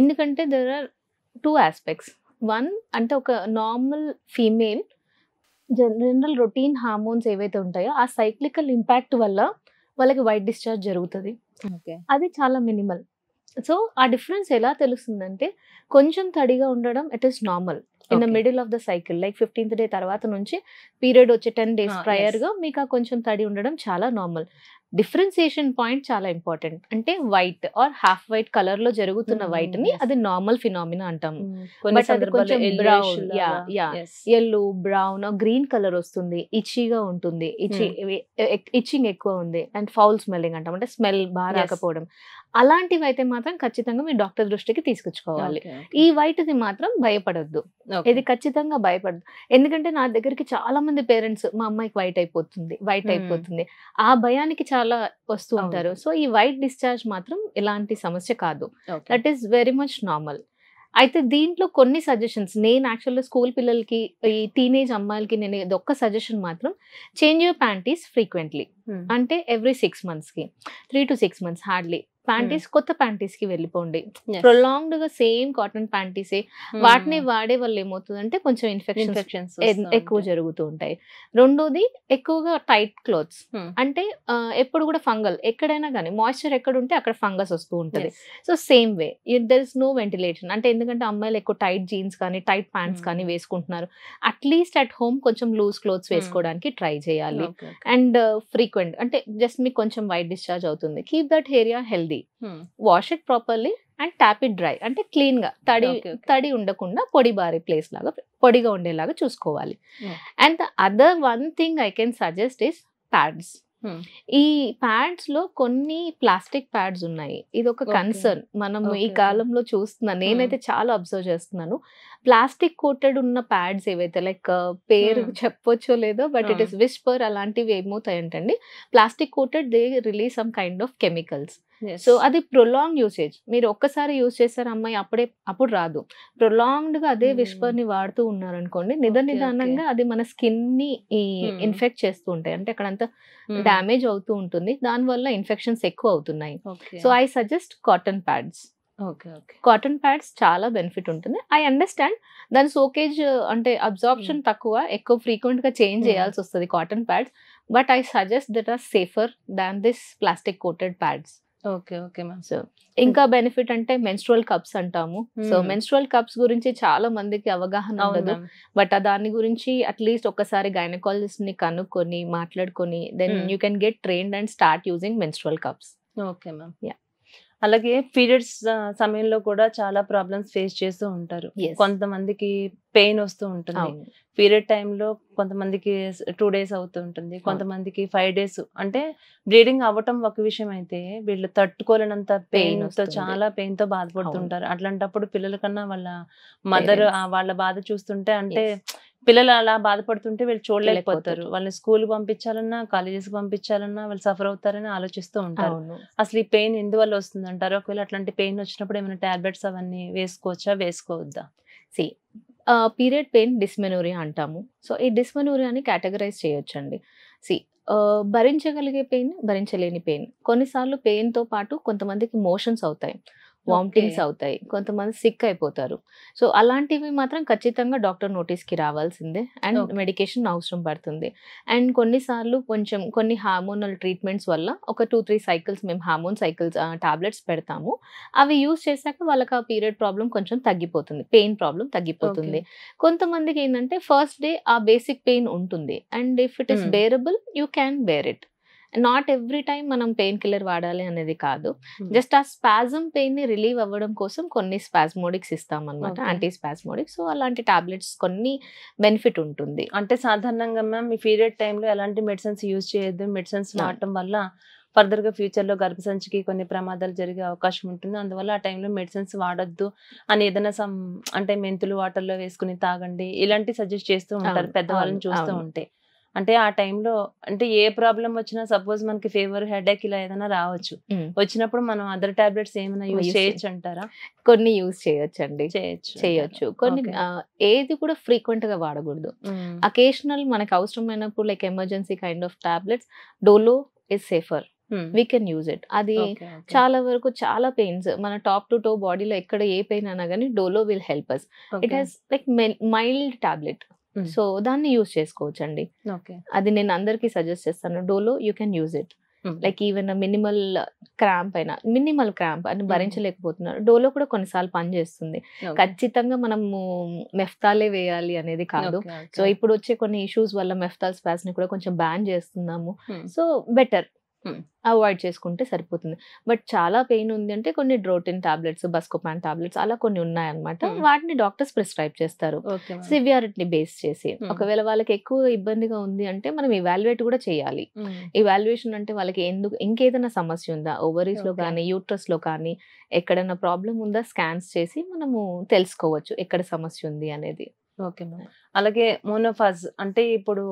ఎందుకంటే దెర్ ఆర్ 2 aspects. వన్ అంటే ఒక normal female general routine hormones ఏవైతే ఉంటాయో ఆ సైక్లికల్ ఇంపాక్ట్ వల్ల వాళ్ళకి వైట్ డిశ్చార్జ్ జరుగుతుంది. అది చాలా మినిమల్. సో ఆ డిఫరెన్స్ ఎలా తెలుస్తుందంటే, కొంచెం తడిగా ఉండడం it is normal in the middle of the cycle, like 15th day తర్వాత నుంచి పీరియడ్ వచ్చే 10 days prior గా మీకు ఆ కొంచెం తడి ఉండడం చాలా నార్మల్. డిఫరెన్సియేషన్ పాయింట్ చాలా ఇంపార్టెంట్, అంటే white or half white colour లో జరుగుతున్న వైట్ ని అది నార్మల్ ఫినామినా అంటాము. బట్ అది కొంచెం brown, yellow, brown, green colour వస్తుంది, ఇచ్చిగా ఉంటుంది, ఇచ్చింగ్ ఎక్కువ ఉంది, అండ్ ఫౌల్ స్మెల్లింగ్ అంటాం, అంటే స్మెల్ బాగా రాకపోవడం, అలాంటివి అయితే మాత్రం ఖచ్చితంగా మీరు డాక్టర్ దృష్టికి తీసుకొచ్చుకోవాలి. ఈ వైట్ ది మాత్రం భయపడద్దు, ఇది ఖచ్చితంగా భయపడద్దు. ఎందుకంటే నా దగ్గరికి చాలా మంది పేరెంట్స్ మా అమ్మాయికి వైట్ అయిపోతుంది ఆ భయానికి చాలా వస్తూ ఉంటారు. సో ఈ వైట్ డిశ్చార్జ్ మాత్రం ఎలాంటి సమస్య కాదు, that is very much normal. అయితే దీంట్లో కొన్ని సజెషన్స్ నేను యాక్చువల్గా స్కూల్ పిల్లలకి, ఈ టీనేజ్ అమ్మాయిలకి నేను ఇది ఒక్క సజెషన్ మాత్రం, చేంజ్ యువర్ ప్యాంటీస్ ఫ్రీక్వెంట్లీ, అంటే ఎవ్రీ 6 months కి 3 to 6 months హార్డ్లీ ప్యాంటీస్ కొత్త ప్యాంటీస్ కి వెళ్ళిపోండి. ప్రొలాంగ్డ్ గా సేమ్ కాటన్ ప్యాంటీసే వాటిని వాడే వల్ల ఏమవుతుందంటే కొంచెం ఇన్ఫెక్షన్స్ ఎక్కువ జరుగుతూ ఉంటాయి. రెండోది ఎక్కువగా టైట్ క్లోత్స్ అంటే ఎప్పుడు కూడా ఫంగల్, ఎక్కడైనా కానీ మాయిశ్చర్ ఎక్కడ ఉంటే అక్కడ ఫంగస్ వస్తూ ఉంటది. So same way there is no ventilation. అంటే ఎందుకంటే అమ్మాయిలు ఎక్కువ టైట్ జీన్స్ కానీ టైట్ ప్యాంట్స్ కానీ వేసుకుంటున్నారు. అట్లీస్ట్ అట్ హోమ్ కొంచెం లూజ్ క్లోత్స్ వేసుకోవడానికి ట్రై చేయాలి. అండ్ ఫ్రీక్వెంట్ అంటే జస్ట్ మీకు కొంచెం వైట్ డిశ్చార్జ్ అవుతుంది, keep that area healthy, wash it properly and tap it dry. అంటే క్లీన్ గా తడి ఉండకుండా పొడిబారే ప్లేస్ లాగా పొడిగా ఉండేలాగా చూసుకోవాలి. And the other one thing I can suggest is pads. ఈ ప్యాడ్స్ లో కొన్ని ప్లాస్టిక్ ప్యాడ్స్ ఉన్నాయి. ఇది ఒక కన్సర్న్ మనం ఈ కాలంలో చూస్తున్నాను. నేనైతే చాలా అబ్జర్వ్ చేస్తున్నాను. ప్లాస్టిక్ కోటెడ్ ఉన్న ప్యాడ్స్ ఏవైతే లైక్ పేరు చెప్పొచ్చో లేదో బట్ ఇట్ ఇస్ విస్పర్ అలాంటివి ఏమవుతాయంటండి, plastic coated they release some kind of chemicals. So అది ప్రొలాంగ్ యూసేజ్. మీరు ఒక్కసారి యూజ్ చేశారు అమ్మాయి అప్పుడు రాదు. ప్రొలాంగ్డ్ గా అదే విస్పర్ ని వాడుతూ ఉన్నారనుకోండి, నిదానంగా అది మన స్కిన్ ని ఇన్ఫెక్ట్ చేస్తూ ఉంటాయి. అంటే అక్కడంతా డ్యామేజ్ అవుతూ ఉంటుంది, దాని వల్ల ఇన్ఫెక్షన్స్ ఎక్కువ అవుతున్నాయి. So I suggest cotton pads. Cotton pads చాలా బెనిఫిట్ ఉంటుంది. ఐ అండర్స్టాండ్ దాని సోకేజ్ అంటే అబ్జార్ప్షన్ తక్కువ, ఎక్కువ ఫ్రీక్వెంట్ గా చేంజ్ చేయాల్సి వస్తుంది cotton pads. But I suggest that are safer than this plastic coated pads. So ఇంకా బెనిఫిట్ అంటే మెన్స్ట్రువల్ కప్స్ అంటాము. సో మెన్స్ట్రువల్ కప్స్ గురించి చాలా మందికి అవగాహన ఉండదు. బట్ దాని గురించి అట్లీస్ట్ ఒకసారి గైనకాలజిస్ట్ ని కనుక్కొని మాట్లాడుకొని then you can get trained and start using menstrual cups. Okay ma'am. అలాగే పీరియడ్స్ సమయంలో కూడా చాలా ప్రాబ్లమ్స్ ఫేస్ చేస్తూ ఉంటారు. కొంతమందికి పెయిన్ వస్తూ ఉంటుంది పీరియడ్ టైంలో, కొంతమందికి 2 days అవుతూ ఉంటుంది, కొంతమందికి 5 days. అంటే బ్లీడింగ్ అవ్వటం ఒక విషయం అయితే వీళ్ళు తట్టుకోలేనంత పెయిన్ తో చాలా పెయిన్ తో బాధపడుతుంటారు. అట్లాంటప్పుడు పిల్లల కన్నా వాళ్ళ మదర్ వాళ్ళ బాధ చూస్తుంటే అంటే పిల్లలు అలా బాధపడుతుంటే వీళ్ళు చూడలేకపోతారు. వాళ్ళని స్కూల్ పంపించాలన్నా కాలేజెస్ పంపించాలన్నా వాళ్ళు సఫర్ అవుతారని ఆలోచిస్తూ ఉంటారు. అసలు ఈ పెయిన్ ఎందువల్ల వస్తుంది అంటారు? ఒకవేళ అట్లాంటి పెయిన్ వచ్చినప్పుడు ఏమైనా టాబ్లెట్స్ అవన్నీ వేసుకోవచ్చా, వేసుకోవద్దా? పీరియడ్ పెయిన్ డిస్మెనోరియా అంటాము. సో ఈ డిస్మెనోరియాని కేటగరైజ్ చేయొచ్చండి. భరించగలిగే పెయిన్, భరించలేని పెయిన్. కొన్నిసార్లు పెయిన్ తో పాటు కొంతమందికి మోషన్స్ అవుతాయి, వామిటింగ్స్ అవుతాయి, కొంతమంది సిక్ అయిపోతారు. సో అలాంటివి మాత్రం ఖచ్చితంగా డాక్టర్ నోటీస్ కి రావాల్సిందే అండ్ మెడికేషన్ అవసరం పడుతుంది. అండ్ కొన్నిసార్లు కొన్ని హార్మోనల్ ట్రీట్మెంట్స్ వల్ల ఒక 2-3 cycles మేము హార్మోన్ సైకిల్స్ టాబ్లెట్స్ పెడతాము. అవి యూజ్ చేశాక వాళ్ళకి ఆ పీరియడ్ ప్రాబ్లం కొంచెం తగ్గిపోతుంది, పెయిన్ ప్రాబ్లం తగ్గిపోతుంది. కొంతమందికి ఏంటంటే ఫస్ట్ డే ఆ బేసిక్ పెయిన్ ఉంటుంది and if it is bearable you can bear it. Not every time మనం పెయిన్ కిల్లర్ వాడాలి అనేది కాదు. జస్ట్ ఆ స్పాజమ్ పెయిన్ ని రిలీవ్ అవ్వడం కోసం కొన్ని స్పాస్మోడిక్స్ ఇస్తాం అనమాట, యాంటీ స్పాస్మోడిక్స్. సో అలాంటి టాబ్లెట్స్ కొన్ని బెనిఫిట్ ఉంటుంది. అంటే సాధారణంగా మ్యామ్ ఈ పీరియడ్ టైంలో ఎలాంటి మెడిసిన్స్ యూజ్ చేయొద్దు, మెడిసిన్స్ వాడటం వల్ల ఫర్దర్ గా ఫ్యూచర్ లో గర్భసంచికి కొన్ని ప్రమాదాలు జరిగే అవకాశం ఉంటుంది, అందువల్ల ఆ టైంలో మెడిసిన్స్ వాడొద్దు అని ఏదైనా అంటే మెంతులు వాటర్ లో వేసుకుని తాగండి ఇలాంటి సజెస్ట్ చేస్తూ ఉంటారు పెద్దవాళ్ళని చూస్తూ ఉంటే. అంటే ఆ టైంలో అంటే ఏ ప్రాబ్లం వచ్చినా సపోజ్ మనకి ఫీవర్, హెడేక్ ఇలా ఏదైనా రావచ్చు, వచ్చినప్పుడు మనం అదర్ టాబ్లెట్స్ ఏమైనా యూజ్ చేయొచ్చు అంటారా? కొన్ని యూజ్ చేయొచ్చండి, చేయొచ్చు. కొన్ని ఏది కూడా ఫ్రీక్వెంట్ గా వాడకూడదు. అకేషనల్ మనకు అవసరమైనప్పుడు like emergency kind of tablets Dolo is safer, we can use it. అది చాలా వరకు చాలా పెయిన్స్ మన టాప్ టు టో బాడీలో ఎక్కడ ఏ పెయిన్ అయినా కానీ Dolo will help us. It has like mild tablet, so దాన్ని యూజ్ చేసుకోవచ్చు అండి. అది నేను అందరికి సజెస్ట్ చేస్తాను. Dolo you can use it. Like even minimal cramp అని భరించలేకపోతున్నారు, డోలో కూడా కొన్నిసార్లు పనిచేస్తుంది. ఖచ్చితంగా మనము మెఫ్తాలే వేయాలి అనేది కాదు. సో ఇప్పుడు వచ్చే కొన్ని ఇష్యూస్ వల్ల మెఫ్తాల్ స్పాస్ ని కూడా కొంచెం బ్యాన్ చేస్తున్నాము. సో బెటర్ అవాయిడ్ చేసుకుంటే సరిపోతుంది. బట్ చాలా పెయిన్ ఉంది అంటే కొన్ని డ్రోటిన్ టాబ్లెట్స్, బస్కోపాన్ టాబ్లెట్స్ అలా కొన్ని ఉన్నాయన్నమాట. వాటిని డాక్టర్స్ ప్రిస్క్రైబ్ చేస్తారు సివియారిటీని బేస్ చేసి. ఒకవేళ వాళ్ళకి ఎక్కువ ఇబ్బందిగా ఉంది అంటే మనం ఇవాల్యుయేట్ కూడా చేయాలి. ఇవాల్యుయేషన్ అంటే వాళ్ళకి ఇంకేదైనా సమస్య ఉందా, ఓవరీస్ లో కానీ యూట్రస్ లో కానీ ఎక్కడైనా ప్రాబ్లం ఉందా స్కాన్స్ చేసి మనము తెలుసుకోవచ్చు ఎక్కడ సమస్య ఉంది అనేది. Okay ma'am. అలాగే మోనోఫాజ్ అంటే ఇప్పుడు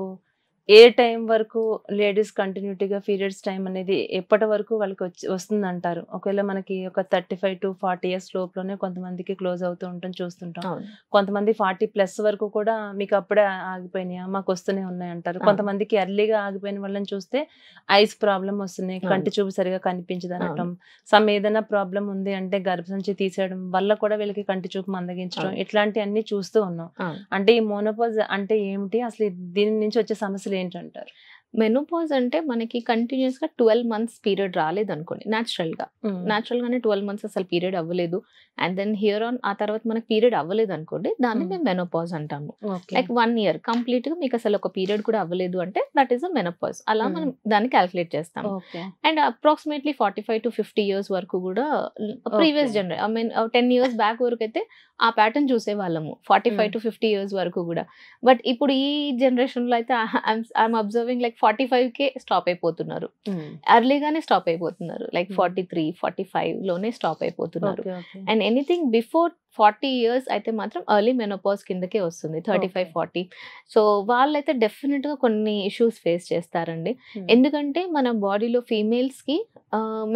ఏ టైం వరకు లేడీస్ కంటిన్యూటీగా పీరియడ్స్ టైం అనేది ఎప్పటి వరకు వాళ్ళకి వస్తుంది అంటారు? ఒకవేళ మనకి ఒక 35 to 40 ఇయర్స్ లోపులోనే కొంతమందికి క్లోజ్ అవుతూ ఉంటాం చూస్తుంటాం. కొంతమంది 40+ వరకు కూడా మీకు అప్పుడే ఆగిపోయినాయా, మాకు వస్తూనే ఉన్నాయి అంటారు. కొంతమందికి ఎర్లీగా ఆగిపోయిన వాళ్ళని చూస్తే ఐస్ ప్రాబ్లం వస్తున్నాయి, కంటి చూపు సరిగా కనిపించదు అనటం, ఏదైనా ప్రాబ్లం ఉంది అంటే గర్భసంచి తీసేయడం వల్ల కూడా వీళ్ళకి కంటి చూపు మందగించడం, ఇట్లాంటివన్నీ చూస్తూ ఉన్నాం. అంటే ఈ మోనోపాజ్ అంటే ఏమిటి, అసలు దీని నుంచి వచ్చే సమస్యలు ఏంటంటారు? మెనోపాజ్ అంటే మనకి కంటిన్యూస్ గా 12 months పీరియడ్ రాలేదు అనుకోండి, న్యాచురల్ గానే 12 months అసలు పీరియడ్ అవ్వలేదు, అండ్ దెన్ హియర్ ఆన్ ఆ తర్వాత మనకి పీరియడ్ అవ్వలేదు అనుకోండి, దాన్ని మేము మెనోపాజ్ అంటాము. లైక్ 1 year కంప్లీట్ గా మీకు అసలు ఒక పీరియడ్ కూడా అవ్వలేదు అంటే దట్ ఈస్ అ మెనోపాజ్. అలా మనం దాన్ని క్యాల్కులేట్ చేస్తాము. అండ్ అప్రాక్సిమేట్లీ 45 to 50 years వరకు కూడా previous generation, I mean 10 years back వరకు అయితే ఆ ప్యాటర్న్ చూసే వాళ్ళము, 45 to 50 years వరకు కూడా. బట్ ఇప్పుడు ఈ జనరేషన్ లో అయితే ఐఎమ్ అబ్జర్వింగ్ లైక్ 45కే స్టాప్ అయిపోతున్నారు, ఎర్లీగానే స్టాప్ అయిపోతున్నారు, లైక్ 43, 45 లోనే స్టాప్ అయిపోతున్నారు. అండ్ ఎనీథింగ్ బిఫోర్ 40 years అయితే మాత్రం ఎర్లీ మెనోపాజ్ కిందకే వస్తుంది, 35, 40. సో వాళ్ళైతే డెఫినెట్ గా కొన్ని ఇష్యూస్ ఫేస్ చేస్తారండి. ఎందుకంటే మన బాడీలో ఫీమేల్స్ కి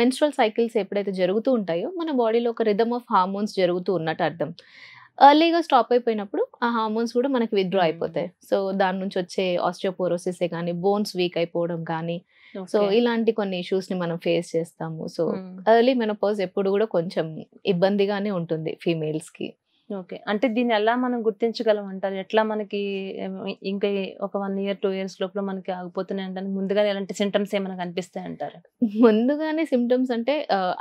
మెన్స్ట్రల్ సైకిల్స్ ఎప్పుడైతే జరుగుతూ ఉంటాయో మన బాడీలో ఒక రిథమ్ ఆఫ్ హార్మోన్స్ జరుగుతూ ఉన్నట్టు అర్థం. ఎర్లీగా స్టాప్ అయిపోయినప్పుడు ఆ హార్మోన్స్ కూడా మనకి విత్డ్రా అయిపోతాయి. సో దాని నుంచి వచ్చే ఆస్టియోపోరోసిస్ కానీ, బోన్స్ వీక్ అయిపోవడం కానీ, సో ఇలాంటి కొన్ని ఇష్యూస్ ని మనం ఫేస్ చేస్తాము. సో ఎర్లీ మెనోపాజ్ ఎప్పుడు కూడా కొంచెం ఇబ్బందిగానే ఉంటుంది ఫీమేల్స్ కి. ఓకే, అంటే దీన్ని ఎలా మనం గుర్తించగలం అంటారు? ఎట్లా మనకి ఇంకా ఒక 1 year 2 years లోపల మనకి ఆగిపోతున్నాయి అంటే ముందుగానే ఎలాంటి సింటమ్స్ ఏమైనా కనిపిస్తాయి అంటారు? ముందుగానే సిమ్టమ్స్ అంటే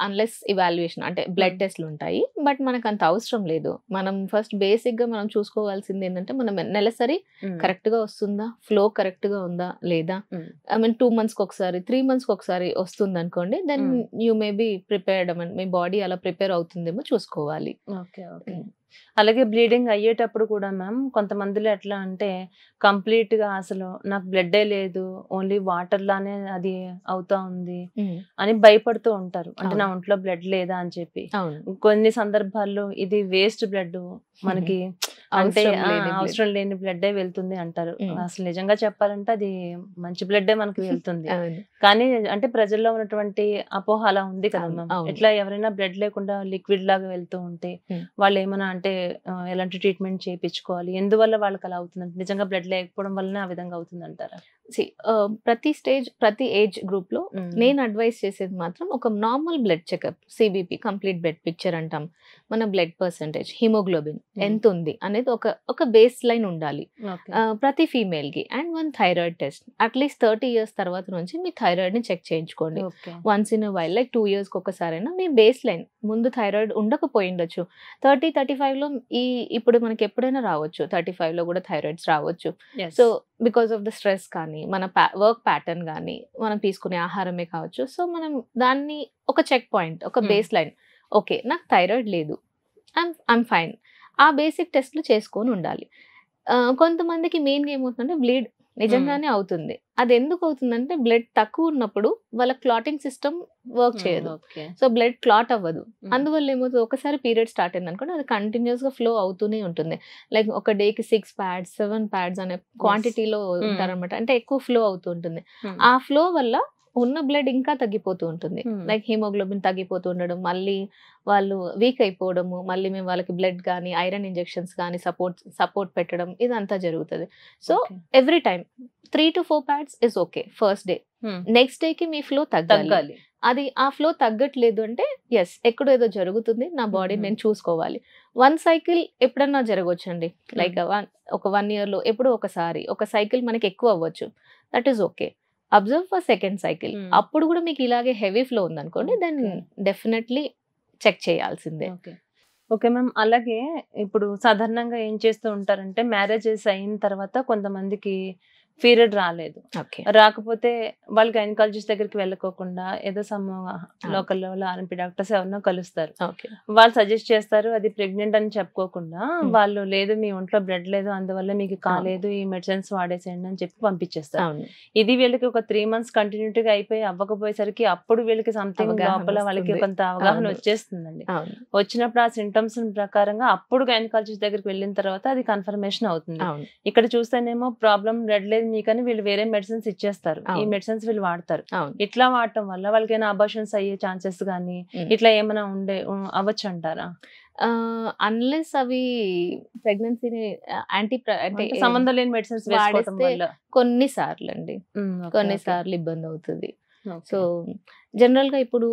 అన్లెస్ ఇవాల్యుయేషన్ అంటే బ్లడ్ టెస్ట్లు ఉంటాయి, బట్ మనకు అంత అవసరం లేదు. మనం ఫస్ట్ బేసిక్ గా మనం చూసుకోవాల్సింది ఏంటంటే మనం నెలసరి కరెక్ట్ గా వస్తుందా, ఫ్లో కరెక్ట్ గా ఉందా లేదా, ఐ మీన్ 2 months ఒకసారి 3 months ఒకసారి వస్తుంది అనుకోండి, then you may be prepared, I mean మీ బాడీ అలా ప్రిపేర్ అవుతుందేమో చూసుకోవాలి. Okay okay. అలాగే బ్లీడింగ్ అయ్యేటప్పుడు కూడా మ్యామ్ కొంతమందిలో ఎట్లా అంటే కంప్లీట్ గా అసలు నాకు బ్లడ్ లేదు, ఓన్లీ వాటర్ లానే అది అవుతా ఉంది అని భయపడుతూ ఉంటారు. అంటే నా ఒంట్లో బ్లడ్ లేదా అని చెప్పి. కొన్ని సందర్భాల్లో ఇది వేస్ట్ బ్లడ్, మనకి అంటే అవసరం లేని బ్లడ్ వెళ్తుంది అంటారు. అసలు నిజంగా చెప్పాలంటే అది మంచి బ్లడ్ మనకి వెళ్తుంది, కానీ అంటే ప్రజల్లో ఉన్నటువంటి అపోహ అలా ఉంది కదా మ్యామ్. ఎట్లా ఎవరైనా బ్లడ్ లేకుండా లిక్విడ్ లాగా వెళ్తూ ఉంటే వాళ్ళు ఏమైనా అంటే ఎలాంటి ట్రీట్మెంట్ చేయించుకోవాలి, ఎందువల్ల వాళ్ళకి అలా అవుతుంది? నిజంగా బ్లడ్ లేకపోవడం వల్లనే ఆ విధంగా అవుతుంది అంటారా? ప్రతి స్టేజ్, ప్రతి ఏజ్ గ్రూప్ లో నేను అడ్వైస్ చేసేది మాత్రం ఒక normal blood checkup, CBP complete blood picture అంటాం. మన బ్లడ్ పర్సెంటేజ్, హిమోగ్లోబిన్ ఎంత ఉంది అనేది ఒక బేస్ లైన్ ఉండాలి ప్రతి ఫీమేల్ కి. And 1 thyroid test, at least 30 years తర్వాత నుంచి మీ థైరాయిడ్ ని చెక్ చేయించుకోండి. Once in while, like 2 years ఒకసారైనా మీ బేస్ లైన్, ముందు థైరాయిడ్ ఉండకపోయిండొచ్చు, 30-35 లో ఇప్పుడు మనకి ఎప్పుడైనా రావచ్చు, 35 లో కూడా థైరాయిడ్స్ రావచ్చు. So because of the stress కానీ, మన వర్క్ ప్యాటర్న్ కానీ, మనం తీసుకునే ఆహారమే కావచ్చు. సో మనం దాన్ని ఒక చెక్ పాయింట్, ఒక బేస్ లైన్, ఓకే నాకు థైరాయిడ్ లేదు, ఐమ్ ఫైన్, ఆ బేసిక్ టెస్ట్లు చేసుకొని ఉండాలి. కొంతమందికి మెయిన్గా ఏమవుతుందంటే బ్లీడ్ నిజంగానే అవుతుంది. అది ఎందుకు అవుతుందంటే బ్లడ్ తక్కువ ఉన్నప్పుడు వాళ్ళ క్లాటింగ్ సిస్టమ్ వర్క్ చేయదు, సో బ్లడ్ క్లాట్ అవ్వదు. అందువల్ల ఏమవుతుంది, ఒకసారి పీరియడ్ స్టార్ట్ అయింది అనుకోండి, అది కంటిన్యూస్ గా ఫ్లో అవుతూనే ఉంటుంది. లైక్ ఒక డేకి 6 pads 7 pads అనే క్వాంటిటీలో ఉంటారనమాట, అంటే ఎక్కువ ఫ్లో అవుతూ ఉంటుంది. ఆ ఫ్లో వల్ల ఉన్న బ్లడ్ ఇంకా తగ్గిపోతూ ఉంటుంది, లైక్ హిమోగ్లోబిన్ తగ్గిపోతూ ఉండడం, మళ్ళీ వాళ్ళు వీక్ అయిపోవడము, మళ్ళీ మేము వాళ్ళకి బ్లడ్ కానీ ఐరన్ ఇంజెక్షన్స్ కానీ సపోర్ట్ పెట్టడం, ఇదంతా జరుగుతుంది. So every time 3 to 4 pads is okay first day. Next day కి మీ ఫ్లో తగ్గాలి. అది ఆ ఫ్లో తగ్గట్లేదు అంటే ఎస్ ఎక్కడో ఏదో జరుగుతుంది, నా బాడీ నేను చూసుకోవాలి. 1 cycle ఎప్పుడన్నా జరగవచ్చండి, లైక్ ఒక 1 year లో ఎప్పుడో ఒకసారి ఒక సైకిల్ మనకి ఎక్కువ అవ్వచ్చు, that is okay. Observe for second cycle, అప్పుడు కూడా మీకు ఇలాగే హెవీ ఫ్లో ఉందనుకోండి, దెన్ డెఫినెట్లీ చెక్ చేయాల్సిందే. ఓకే మ్యామ్, అలాగే ఇప్పుడు సాధారణంగా ఏం చేస్తూ ఉంటారంటే మ్యారేజెస్ అయిన తర్వాత కొంతమందికి పీరియడ్ రాలేదు, రాకపోతే వాళ్ళు గైనకాలజిస్ట్ దగ్గరికి వెళ్ళకోకుండా ఏదో some local level RMP doctors ఎవరినో కలుస్తారు, వాళ్ళు సజెస్ట్ చేస్తారు అది ప్రెగ్నెంట్ అని చెప్పుకోకుండా వాళ్ళు లేదు మీ ఒంట్లో బ్లడ్ లేదు అందువల్ల మీకు కాలేదు, ఈ మెడిసిన్స్ వాడేసేయండి అని చెప్పి పంపించేస్తారు. ఇది వీళ్ళకి ఒక 3 months కంటిన్యూటీగా అయిపోయి అవ్వకపోయేసరికి అప్పుడు వీళ్ళకి సంథింగ్ లోపల వాళ్ళకి కొంత అవగాహన వచ్చేస్తుందండి. వచ్చినప్పుడు ఆ సింటమ్స్ ప్రకారంగా అప్పుడు గైనకాలజిస్ట్ దగ్గరికి వెళ్ళిన తర్వాత అది కన్ఫర్మేషన్ అవుతుంది. ఇక్కడ చూస్తేనేమో ప్రాబ్లం బ్లడ్ లేదు లేదు మీకని వీళ్ళు వేరే మెడిసిన్స్ ఇచ్చేస్తారు. ఈ మెడిసిన్స్ వీళ్ళు వాడతారు. ఇట్లా వాడటం వల్ల వాళ్ళకైనా అబార్షన్స్ అయ్యే ఛాన్సెస్ గానీ ఇట్లా ఏమైనా అవ్వచ్చు అంటారా? అన్లెస్ అవి ప్రెగ్నెన్సీని అంటే సంబంధం లేని మెడిసిన్స్ వాడిస్తే కొన్నిసార్లు అండి, కొన్నిసార్లు ఇబ్బంది అవుతుంది. సో జనరల్ గా ఇప్పుడు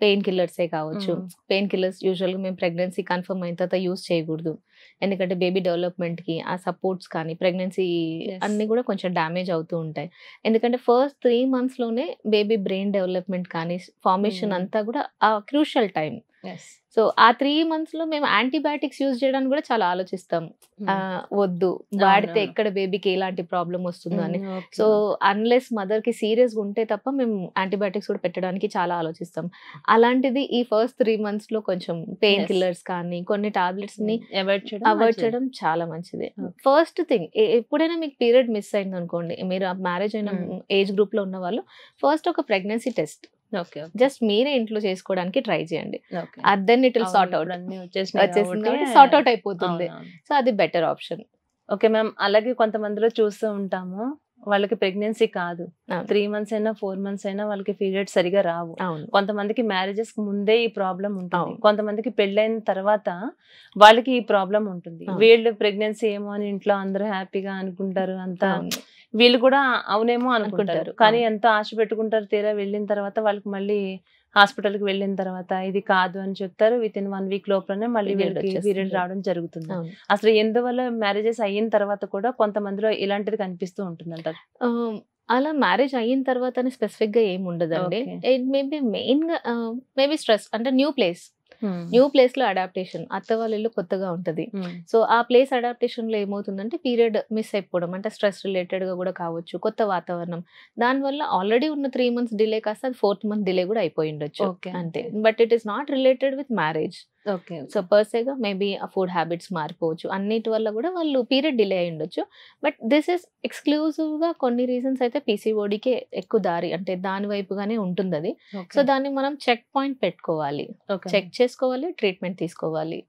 పెయిన్ కిల్లర్సే కావచ్చు. పెయిన్ కిల్లర్స్ యూజువల్ గా మేము ప్రెగ్నెన్సీ కన్ఫర్మ్ అయిన తర్వాత యూస్ చేయకూడదు. ఎందుకంటే బేబీ డెవలప్మెంట్ కి ఆ సపోర్ట్స్ కానీ ప్రెగ్నెన్సీ అన్ని కూడా కొంచెం డ్యామేజ్ అవుతూ ఉంటాయి. ఎందుకంటే ఫస్ట్ 3 months లోనే బేబీ బ్రెయిన్ డెవలప్మెంట్ కానీ ఫార్మేషన్ అంతా కూడా ఆ క్రూషియల్ టైం. సో ఆ 3 months లో మేము యాంటీబయాటిక్స్ యూజ్ చేయడానికి కూడా చాలా ఆలోచిస్తాం. వద్దు, వాడితే ఎక్కడ బేబీకి ఎలాంటి ప్రాబ్లం వస్తుందో అని. సో అన్లెస్ మదర్ కి సీరియస్ గా ఉంటే తప్ప మేము యాంటీబయాటిక్స్ కూడా పెట్టడానికి చాలా ఆలోచిస్తాం. అలాంటిది ఈ ఫస్ట్ 3 months లో కొంచెం పెయిన్ కిల్లర్స్ కానీ కొన్ని టాబ్లెట్స్ ని అవాయిడ్ చేయడం చాలా మంచిది. ఫస్ట్ థింగ్, ఎప్పుడైనా మీకు పీరియడ్ మిస్ అయింది అనుకోండి, మీరు మ్యారేజ్ అయిన ఏజ్ గ్రూప్ లో ఉన్న వాళ్ళు ఫస్ట్ ఒక ప్రెగ్నెన్సీ టెస్ట్ జస్ట్ మీరే ఇంట్లో చేసుకోవడానికి ట్రై చేయండి. Then it will sort out, sort out అయిపోతుంది. సో అది బెటర్ ఆప్షన్. Okay ma'am. అలాగే కొంతమందిలో చూస్తూ ఉంటాము, వాళ్ళకి ప్రెగ్నెన్సీ కాదు, 3 months అయినా 4 months అయినా వాళ్ళకి పీరియడ్ సరిగా రావు. కొంతమందికి మ్యారేజెస్ ముందే ఈ ప్రాబ్లం ఉంటుంది, కొంతమందికి పెళ్ళైన తర్వాత వాళ్ళకి ఈ ప్రాబ్లం ఉంటుంది. వీళ్ళు ప్రెగ్నెన్సీ ఏమో అని ఇంట్లో అందరూ హ్యాపీగా అనుకుంటారు, అంతా వీళ్ళు కూడా అవునేమో అనుకుంటారు. కానీ ఎంతో ఆశ పెట్టుకుంటారు, తీరా వెళ్ళిన తర్వాత వాళ్ళకి మళ్ళీ హాస్పిటల్ కి వెళ్ళిన తర్వాత ఇది కాదు అని చెప్తారు. విత్ ఇన్ 1 week లోపలనే మళ్ళీ వీళ్ళకి పీరియడ్ రావడం జరుగుతుంది. అసలు ఎందువల్ల మ్యారేజెస్ అయిన తర్వాత కూడా కొంతమందిలో ఇలాంటిది కనిపిస్తూ ఉంటుంది అంటారు? అలా మ్యారేజ్ అయిన తర్వాత స్పెసిఫిక్ గా ఏమి ఉండదండి. మేబీ మెయిన్ గా మేబీ స్ట్రెస్, అంటే న్యూ ప్లేస్ లో అడాప్టేషన్. అత్త వాళ్ళ ఇల్లు కొత్తగా ఉంటది. సో ఆ ప్లేస్ అడాప్టేషన్ లో ఏమవుతుందంటే పీరియడ్ మిస్ అయిపోవడం, అంటే స్ట్రెస్ రిలేటెడ్ గా కూడా కావచ్చు, కొత్త వాతావరణం. దానివల్ల ఆల్రెడీ ఉన్న 3 months డిలే కాస్త అది 4th month డిలే కూడా అయిపోయి ఉండొచ్చు అంతే. But it is not related with marriage. So పర్సేగా మేబీ ఆ ఫుడ్ హ్యాబిట్స్ మారిపోవచ్చు, అన్నిటి వల్ల కూడా వాళ్ళు పీరియడ్ డిలే అయి ఉండొచ్చు. బట్ దిస్ ఇస్ ఎక్స్క్లూజివ్ గా కొన్ని రీజన్స్ అయితే పీసీఓడికే ఎక్కువ దారి, అంటే దాని వైపుగానే ఉంటుంది అది. సో దాన్ని మనం చెక్ పాయింట్ పెట్టుకోవాలి, చెక్ చేసుకోవాలి, ట్రీట్మెంట్ తీసుకోవాలి.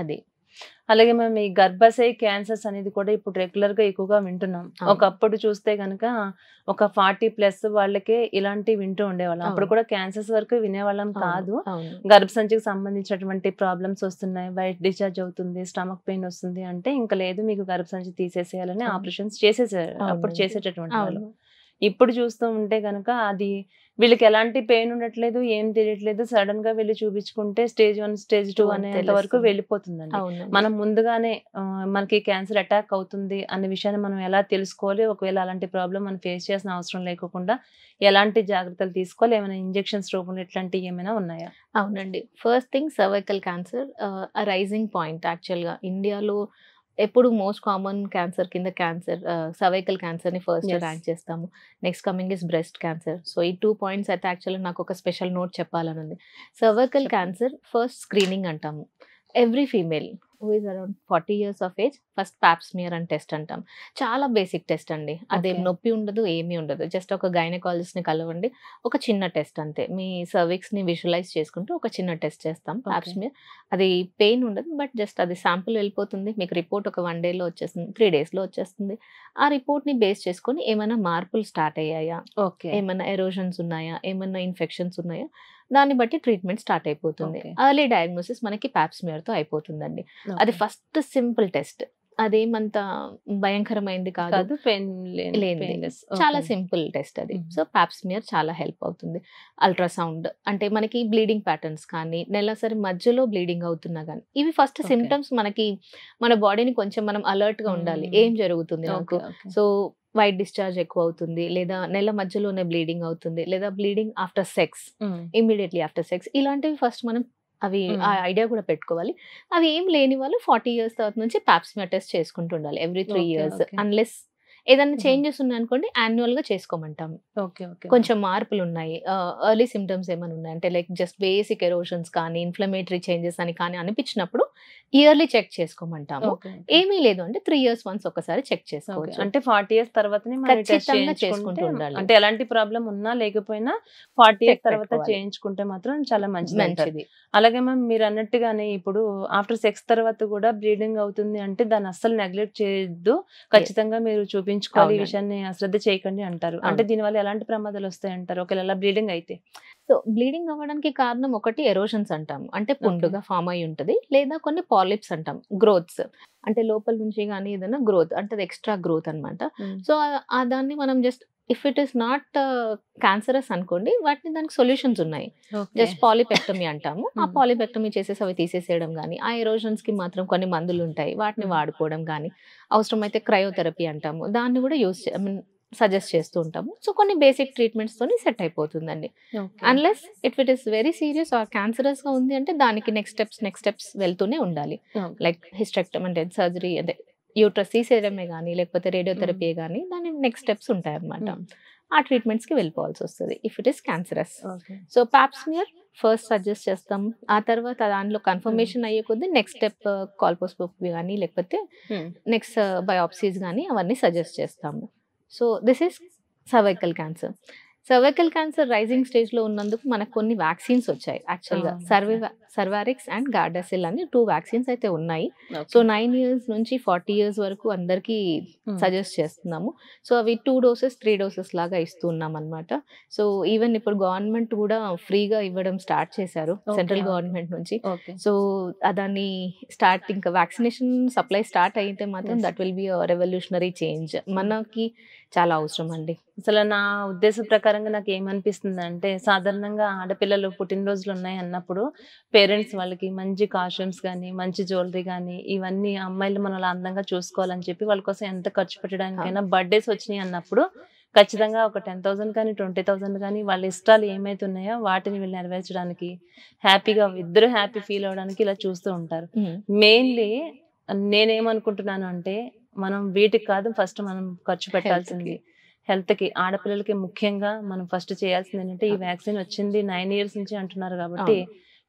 అది. అలాగే మేము ఈ గర్భాశయ క్యాన్సర్స్ అనేది కూడా ఇప్పుడు రెగ్యులర్ గా ఎక్కువగా వింటున్నాం. ఒకప్పుడు చూస్తే గనక ఒక 40+ వాళ్ళకే ఇలాంటి వింటూ ఉండేవాళ్ళం. అప్పుడు కూడా క్యాన్సర్స్ వరకు వినేవాళ్ళం కాదు. గర్భసంచికి సంబంధించినటువంటి ప్రాబ్లమ్స్ వస్తున్నాయి, వైట్ డిశ్చార్జ్ అవుతుంది, స్టమక్ పెయిన్ వస్తుంది అంటే ఇంకా లేదు, మీకు గర్భసంచి తీసేసేయాలని ఆపరేషన్స్ చేసేసారు అప్పుడు చేసేటటువంటి వాళ్ళు. ఇప్పుడు చూస్తూ ఉంటే గనక అది వీళ్ళకి ఎలాంటి పెయిన్ ఉండట్లేదు, ఏం తెలియట్లేదు. సడన్ గా వెళ్ళి చూపించుకుంటే స్టేజ్ 1 స్టేజ్ 2 అనేంత వరకు వెళ్ళిపోతుందండి. మనం ముందుగానే మనకి క్యాన్సర్ అటాక్ అవుతుంది అనే విషయాన్ని మనం ఎలా తెలుసుకోవాలి, ఒకవేళ అలాంటి ప్రాబ్లం మనం ఫేస్ చేయాల్సిన అవసరం లేకుండా ఎలాంటి జాగ్రత్తలు తీసుకోవాలి, ఏమైనా ఇంజెక్షన్స్ రూపంలో ఇట్లాంటివి ఏమైనా ఉన్నాయా? అవునండి. First thing cervical cancer rising point. Actual గా ఇండియాలో ఎప్పుడు మోస్ట్ కామన్ క్యాన్సర్ కింద సర్వైకల్ క్యాన్సర్ ని ఫస్ట్ ర్యాంక్ చేస్తాము. Next coming is breast cancer. So ఈ 2 points అయితే యాక్చువల్లీ నాకు ఒక స్పెషల్ నోట్ చెప్పాలని ఉంది. సర్వైకల్ క్యాన్సర్ ఫస్ట్ స్క్రీనింగ్ అంటాము. Every female who is around 40 years of age first Pap smear అని టెస్ట్ అంటాం. చాలా బేసిక్ టెస్ట్ అండి, అదేం నొప్పి ఉండదు, ఏమీ ఉండదు. జస్ట్ ఒక గైనకాలజిస్ట్ ని కలవండి, ఒక చిన్న టెస్ట్ అంతే. మీ సర్విక్స్ ని విజువలైజ్ చేసుకుంటూ ఒక చిన్న టెస్ట్ చేస్తాం, ప్యాప్ స్మియర్. అది పెయిన్ ఉండదు, బట్ జస్ట్ అది శాంపుల్ వెళ్ళిపోతుంది. మీకు రిపోర్ట్ ఒక 1 day లో వచ్చేస్తుంది, 3 days లో వచ్చేస్తుంది. ఆ రిపోర్ట్ ని బేస్ చేసుకొని ఏమైనా మార్పులు స్టార్ట్ అయ్యాయా, ఏమైనా ఎరోషన్స్ ఉన్నాయా, ఏమైనా ఇన్ఫెక్షన్స్ ఉన్నాయా, దాన్ని బట్టి ట్రీట్మెంట్ స్టార్ట్ అయిపోతుంది. ఎర్లీ డయాగ్నోసిస్ మనకి ప్యాప్ స్మియర్ తో అయిపోతుందండి. అది ఫస్ట్ సింపుల్ టెస్ట్, అదేమంత భయంకరమైంది కాదు, చాలా సింపుల్ టెస్ట్ అది. సో ప్యాప్ స్మియర్ చాలా హెల్ప్ అవుతుంది. అల్ట్రాసౌండ్ అంటే మనకి బ్లీడింగ్ ప్యాటర్న్స్ కానీ, నెలసరి మధ్యలో బ్లీడింగ్ అవుతున్నా కానీ, ఇవి ఫస్ట్ సిమ్టమ్స్. మనకి మన బాడీని కొంచెం మనం అలర్ట్ గా ఉండాలి, ఏం జరుగుతుంది నాకు. సో వైట్ డిశ్చార్జ్ ఎక్కువ అవుతుంది, లేదా నెల మధ్యలోనే బ్లీడింగ్ అవుతుంది, లేదా bleeding after sex, immediately after sex, ఇలాంటివి ఫస్ట్ మనం అవి ఆ ఐడియా కూడా పెట్టుకోవాలి. అవి ఏం లేని వాళ్ళు 40 years తర్వాత నుంచి ప్యాప్ స్మియర్ టెస్ట్ చేసుకుంటూ ఉండాలి ఎవ్రీ 3 years. అన్లెస్ ఏదైనా చేంజెస్ ఉన్నాయనుకోండి యాన్యువల్ గా చేసుకోమంటాం. కొంచెం మార్పులు ఉన్నాయి, ఎర్లీ సిమ్టమ్స్ ఏమైనా ఉన్నాయి అంటే లైక్ జస్ట్ బేసిక్ ఎరోషన్స్ కానీ, ఇన్ఫ్లమేటరీ చేంజెస్ అని కానీ అనిపించినప్పుడు ఇయర్లీ చెక్ చేసుకోమంటాము. ఏమీ లేదు అంటే 3 years once ఒకసారి చెక్ చేసుకోవచ్చు. అంటే 40 years తర్వాతనే మనం టెస్ట్ ఖచ్చితంగా చేసుకుంటూ చేసుకుంటే ఉండాలి. అంటే ఎలాంటి ప్రాబ్లం ఉన్నా లేకపోయినా 40 years చెక్ తర్వాత పెట్టుకోవాలి. చేయించుకుంటే మాత్రం చాలా మంచిది అంటారు. మంచిది. అలాగే మ్యామ్ మీరు అన్నట్టుగానే ఇప్పుడు ఆఫ్టర్ సెక్స్ తర్వాత కూడా బ్లీడింగ్ అవుతుంది అంటే దాన్ని అస్సలు నెగ్లెక్ట్ చేయొద్దు, ఖచ్చితంగా మీరు చూపించుకోవాలి, ఈ అవునండి. విషయాన్ని అశ్రద్ధ చేయకండి అంటారు. అంటే దీనివల్ల ఎలాంటి ప్రమాదాలు వస్తాయి అంటారు ఒకవేళ బ్లీడింగ్ అయితే? సో బ్లీడింగ్ అవ్వడానికి కారణం ఒకటి ఎరోషన్స్ అంటాము. అంటే పుండుగా ఫామ్ అయి ఉంటది. లేదా కొన్ని పాలిప్స్ అంటాం, గ్రోత్స్. అంటే లోపల నుంచి గానీ ఏదైనా గ్రోత్ అంటే అది ఎక్స్ట్రా గ్రోత్ అన్నమాట. సో దాన్ని మనం just if it is not cancerous అనుకోండి, వాటిని దానికి సొల్యూషన్స్ ఉన్నాయి. జస్ట్ పాలిపెక్టమీ అంటాము. ఆ పాలిపెక్టమీ చేసేసి అవి తీసేసేయడం గానీ, ఆ ఎరోషన్స్ కి మాత్రం కొన్ని మందులు ఉంటాయి, వాటిని వాడుకోవడం గానీ, అవసరమైతే క్రయోథెరపీ అంటాము, దాన్ని కూడా సజెస్ట్ చేస్తూ ఉంటాము. సో కొన్ని బేసిక్ ట్రీట్మెంట్స్ తోని సెట్ అయిపోతుందండి. Unless it is very serious or cancerous గా ఉంది అంటే దానికి నెక్స్ట్ స్టెప్స్ వెళ్తూనే ఉండాలి. లైక్ హిస్టెక్టమీ అంటే సర్జరీ, అంటే యూట్రస్ తీసేయడమే కానీ లేకపోతే రేడియోథెరపీ కానీ దాని నెక్స్ట్ స్టెప్స్ ఉంటాయి అన్నమాట. ఆ ట్రీట్మెంట్స్ కి వెళ్ళిపోవాల్సి వస్తుంది if it is cancerous. So Pap smear first suggest చేస్తాం. ఆ తర్వాత దానిలో కన్ఫర్మేషన్ అయ్యే కొద్దీ నెక్స్ట్ స్టెప్ కాల్పోస్కోపీ కానీ లేకపోతే నెక్స్ట్ బయాప్సీస్ కానీ అవన్నీ సజెస్ట్ చేస్తాము. So this is cervical cancer. Cervical cancer rising stage లో ఉన్నందుకు మనకు కొన్ని వ్యాక్సిన్స్ వచ్చాయి. యాక్చువల్గా సర్వారిక్స్ అండ్ గార్డాసిల్ అని 2 వ్యాక్సిన్స్ అయితే ఉన్నాయి. సో 9 years నుంచి 40 years వరకు అందరికీ సజెస్ట్ చేస్తున్నాము. సో అవి 2 doses 3 doses లాగా ఇస్తున్నాం అనమాట. సో ఈవెన్ ఇప్పుడు గవర్నమెంట్ కూడా ఫ్రీగా ఇవ్వడం స్టార్ట్ చేశారు, సెంట్రల్ గవర్నమెంట్ నుంచి. సో దాన్ని ఇంకా వ్యాక్సినేషన్ సప్లై స్టార్ట్ అయితే మాత్రం that will be revolutionary change. మనకి చాలా అవసరం అండి. అసలు నా ఉద్దేశ ప్రకారంగా నాకు ఏమనిపిస్తుంది అంటే, సాధారణంగా ఆడపిల్లలు పుట్టినరోజులు ఉన్నాయి అన్నప్పుడు పేరెంట్స్ వాళ్ళకి మంచి కాస్ట్యూమ్స్ కానీ మంచి జ్యువెలరీ కానీ ఇవన్నీ అమ్మాయిలు మనం అందంగా చూసుకోవాలని చెప్పి వాళ్ళ కోసం ఎంత ఖర్చు పెట్టడానికైనా బర్త్డేస్ వచ్చినాయి అన్నప్పుడు ఖచ్చితంగా ఒక 10,000 కానీ 20,000 కానీ వాళ్ళ ఇష్టాలు ఏమైతే ఉన్నాయో వాటిని వీళ్ళు నెరవేర్చడానికి, హ్యాపీగా ఇద్దరు హ్యాపీ ఫీల్ అవడానికి ఇలా చూస్తూ ఉంటారు. మెయిన్లీ నేనేమనుకుంటున్నాను అంటే, మనం వీటికి కాదు ఫస్ట్ మనం ఖర్చు పెట్టాల్సింది హెల్త్ కి. ఆడపిల్లలకి ముఖ్యంగా మనం ఫస్ట్ చేయాల్సింది ఏంటంటే, ఈ వ్యాక్సిన్ వచ్చింది 9 years నుంచి అంటున్నారు కాబట్టి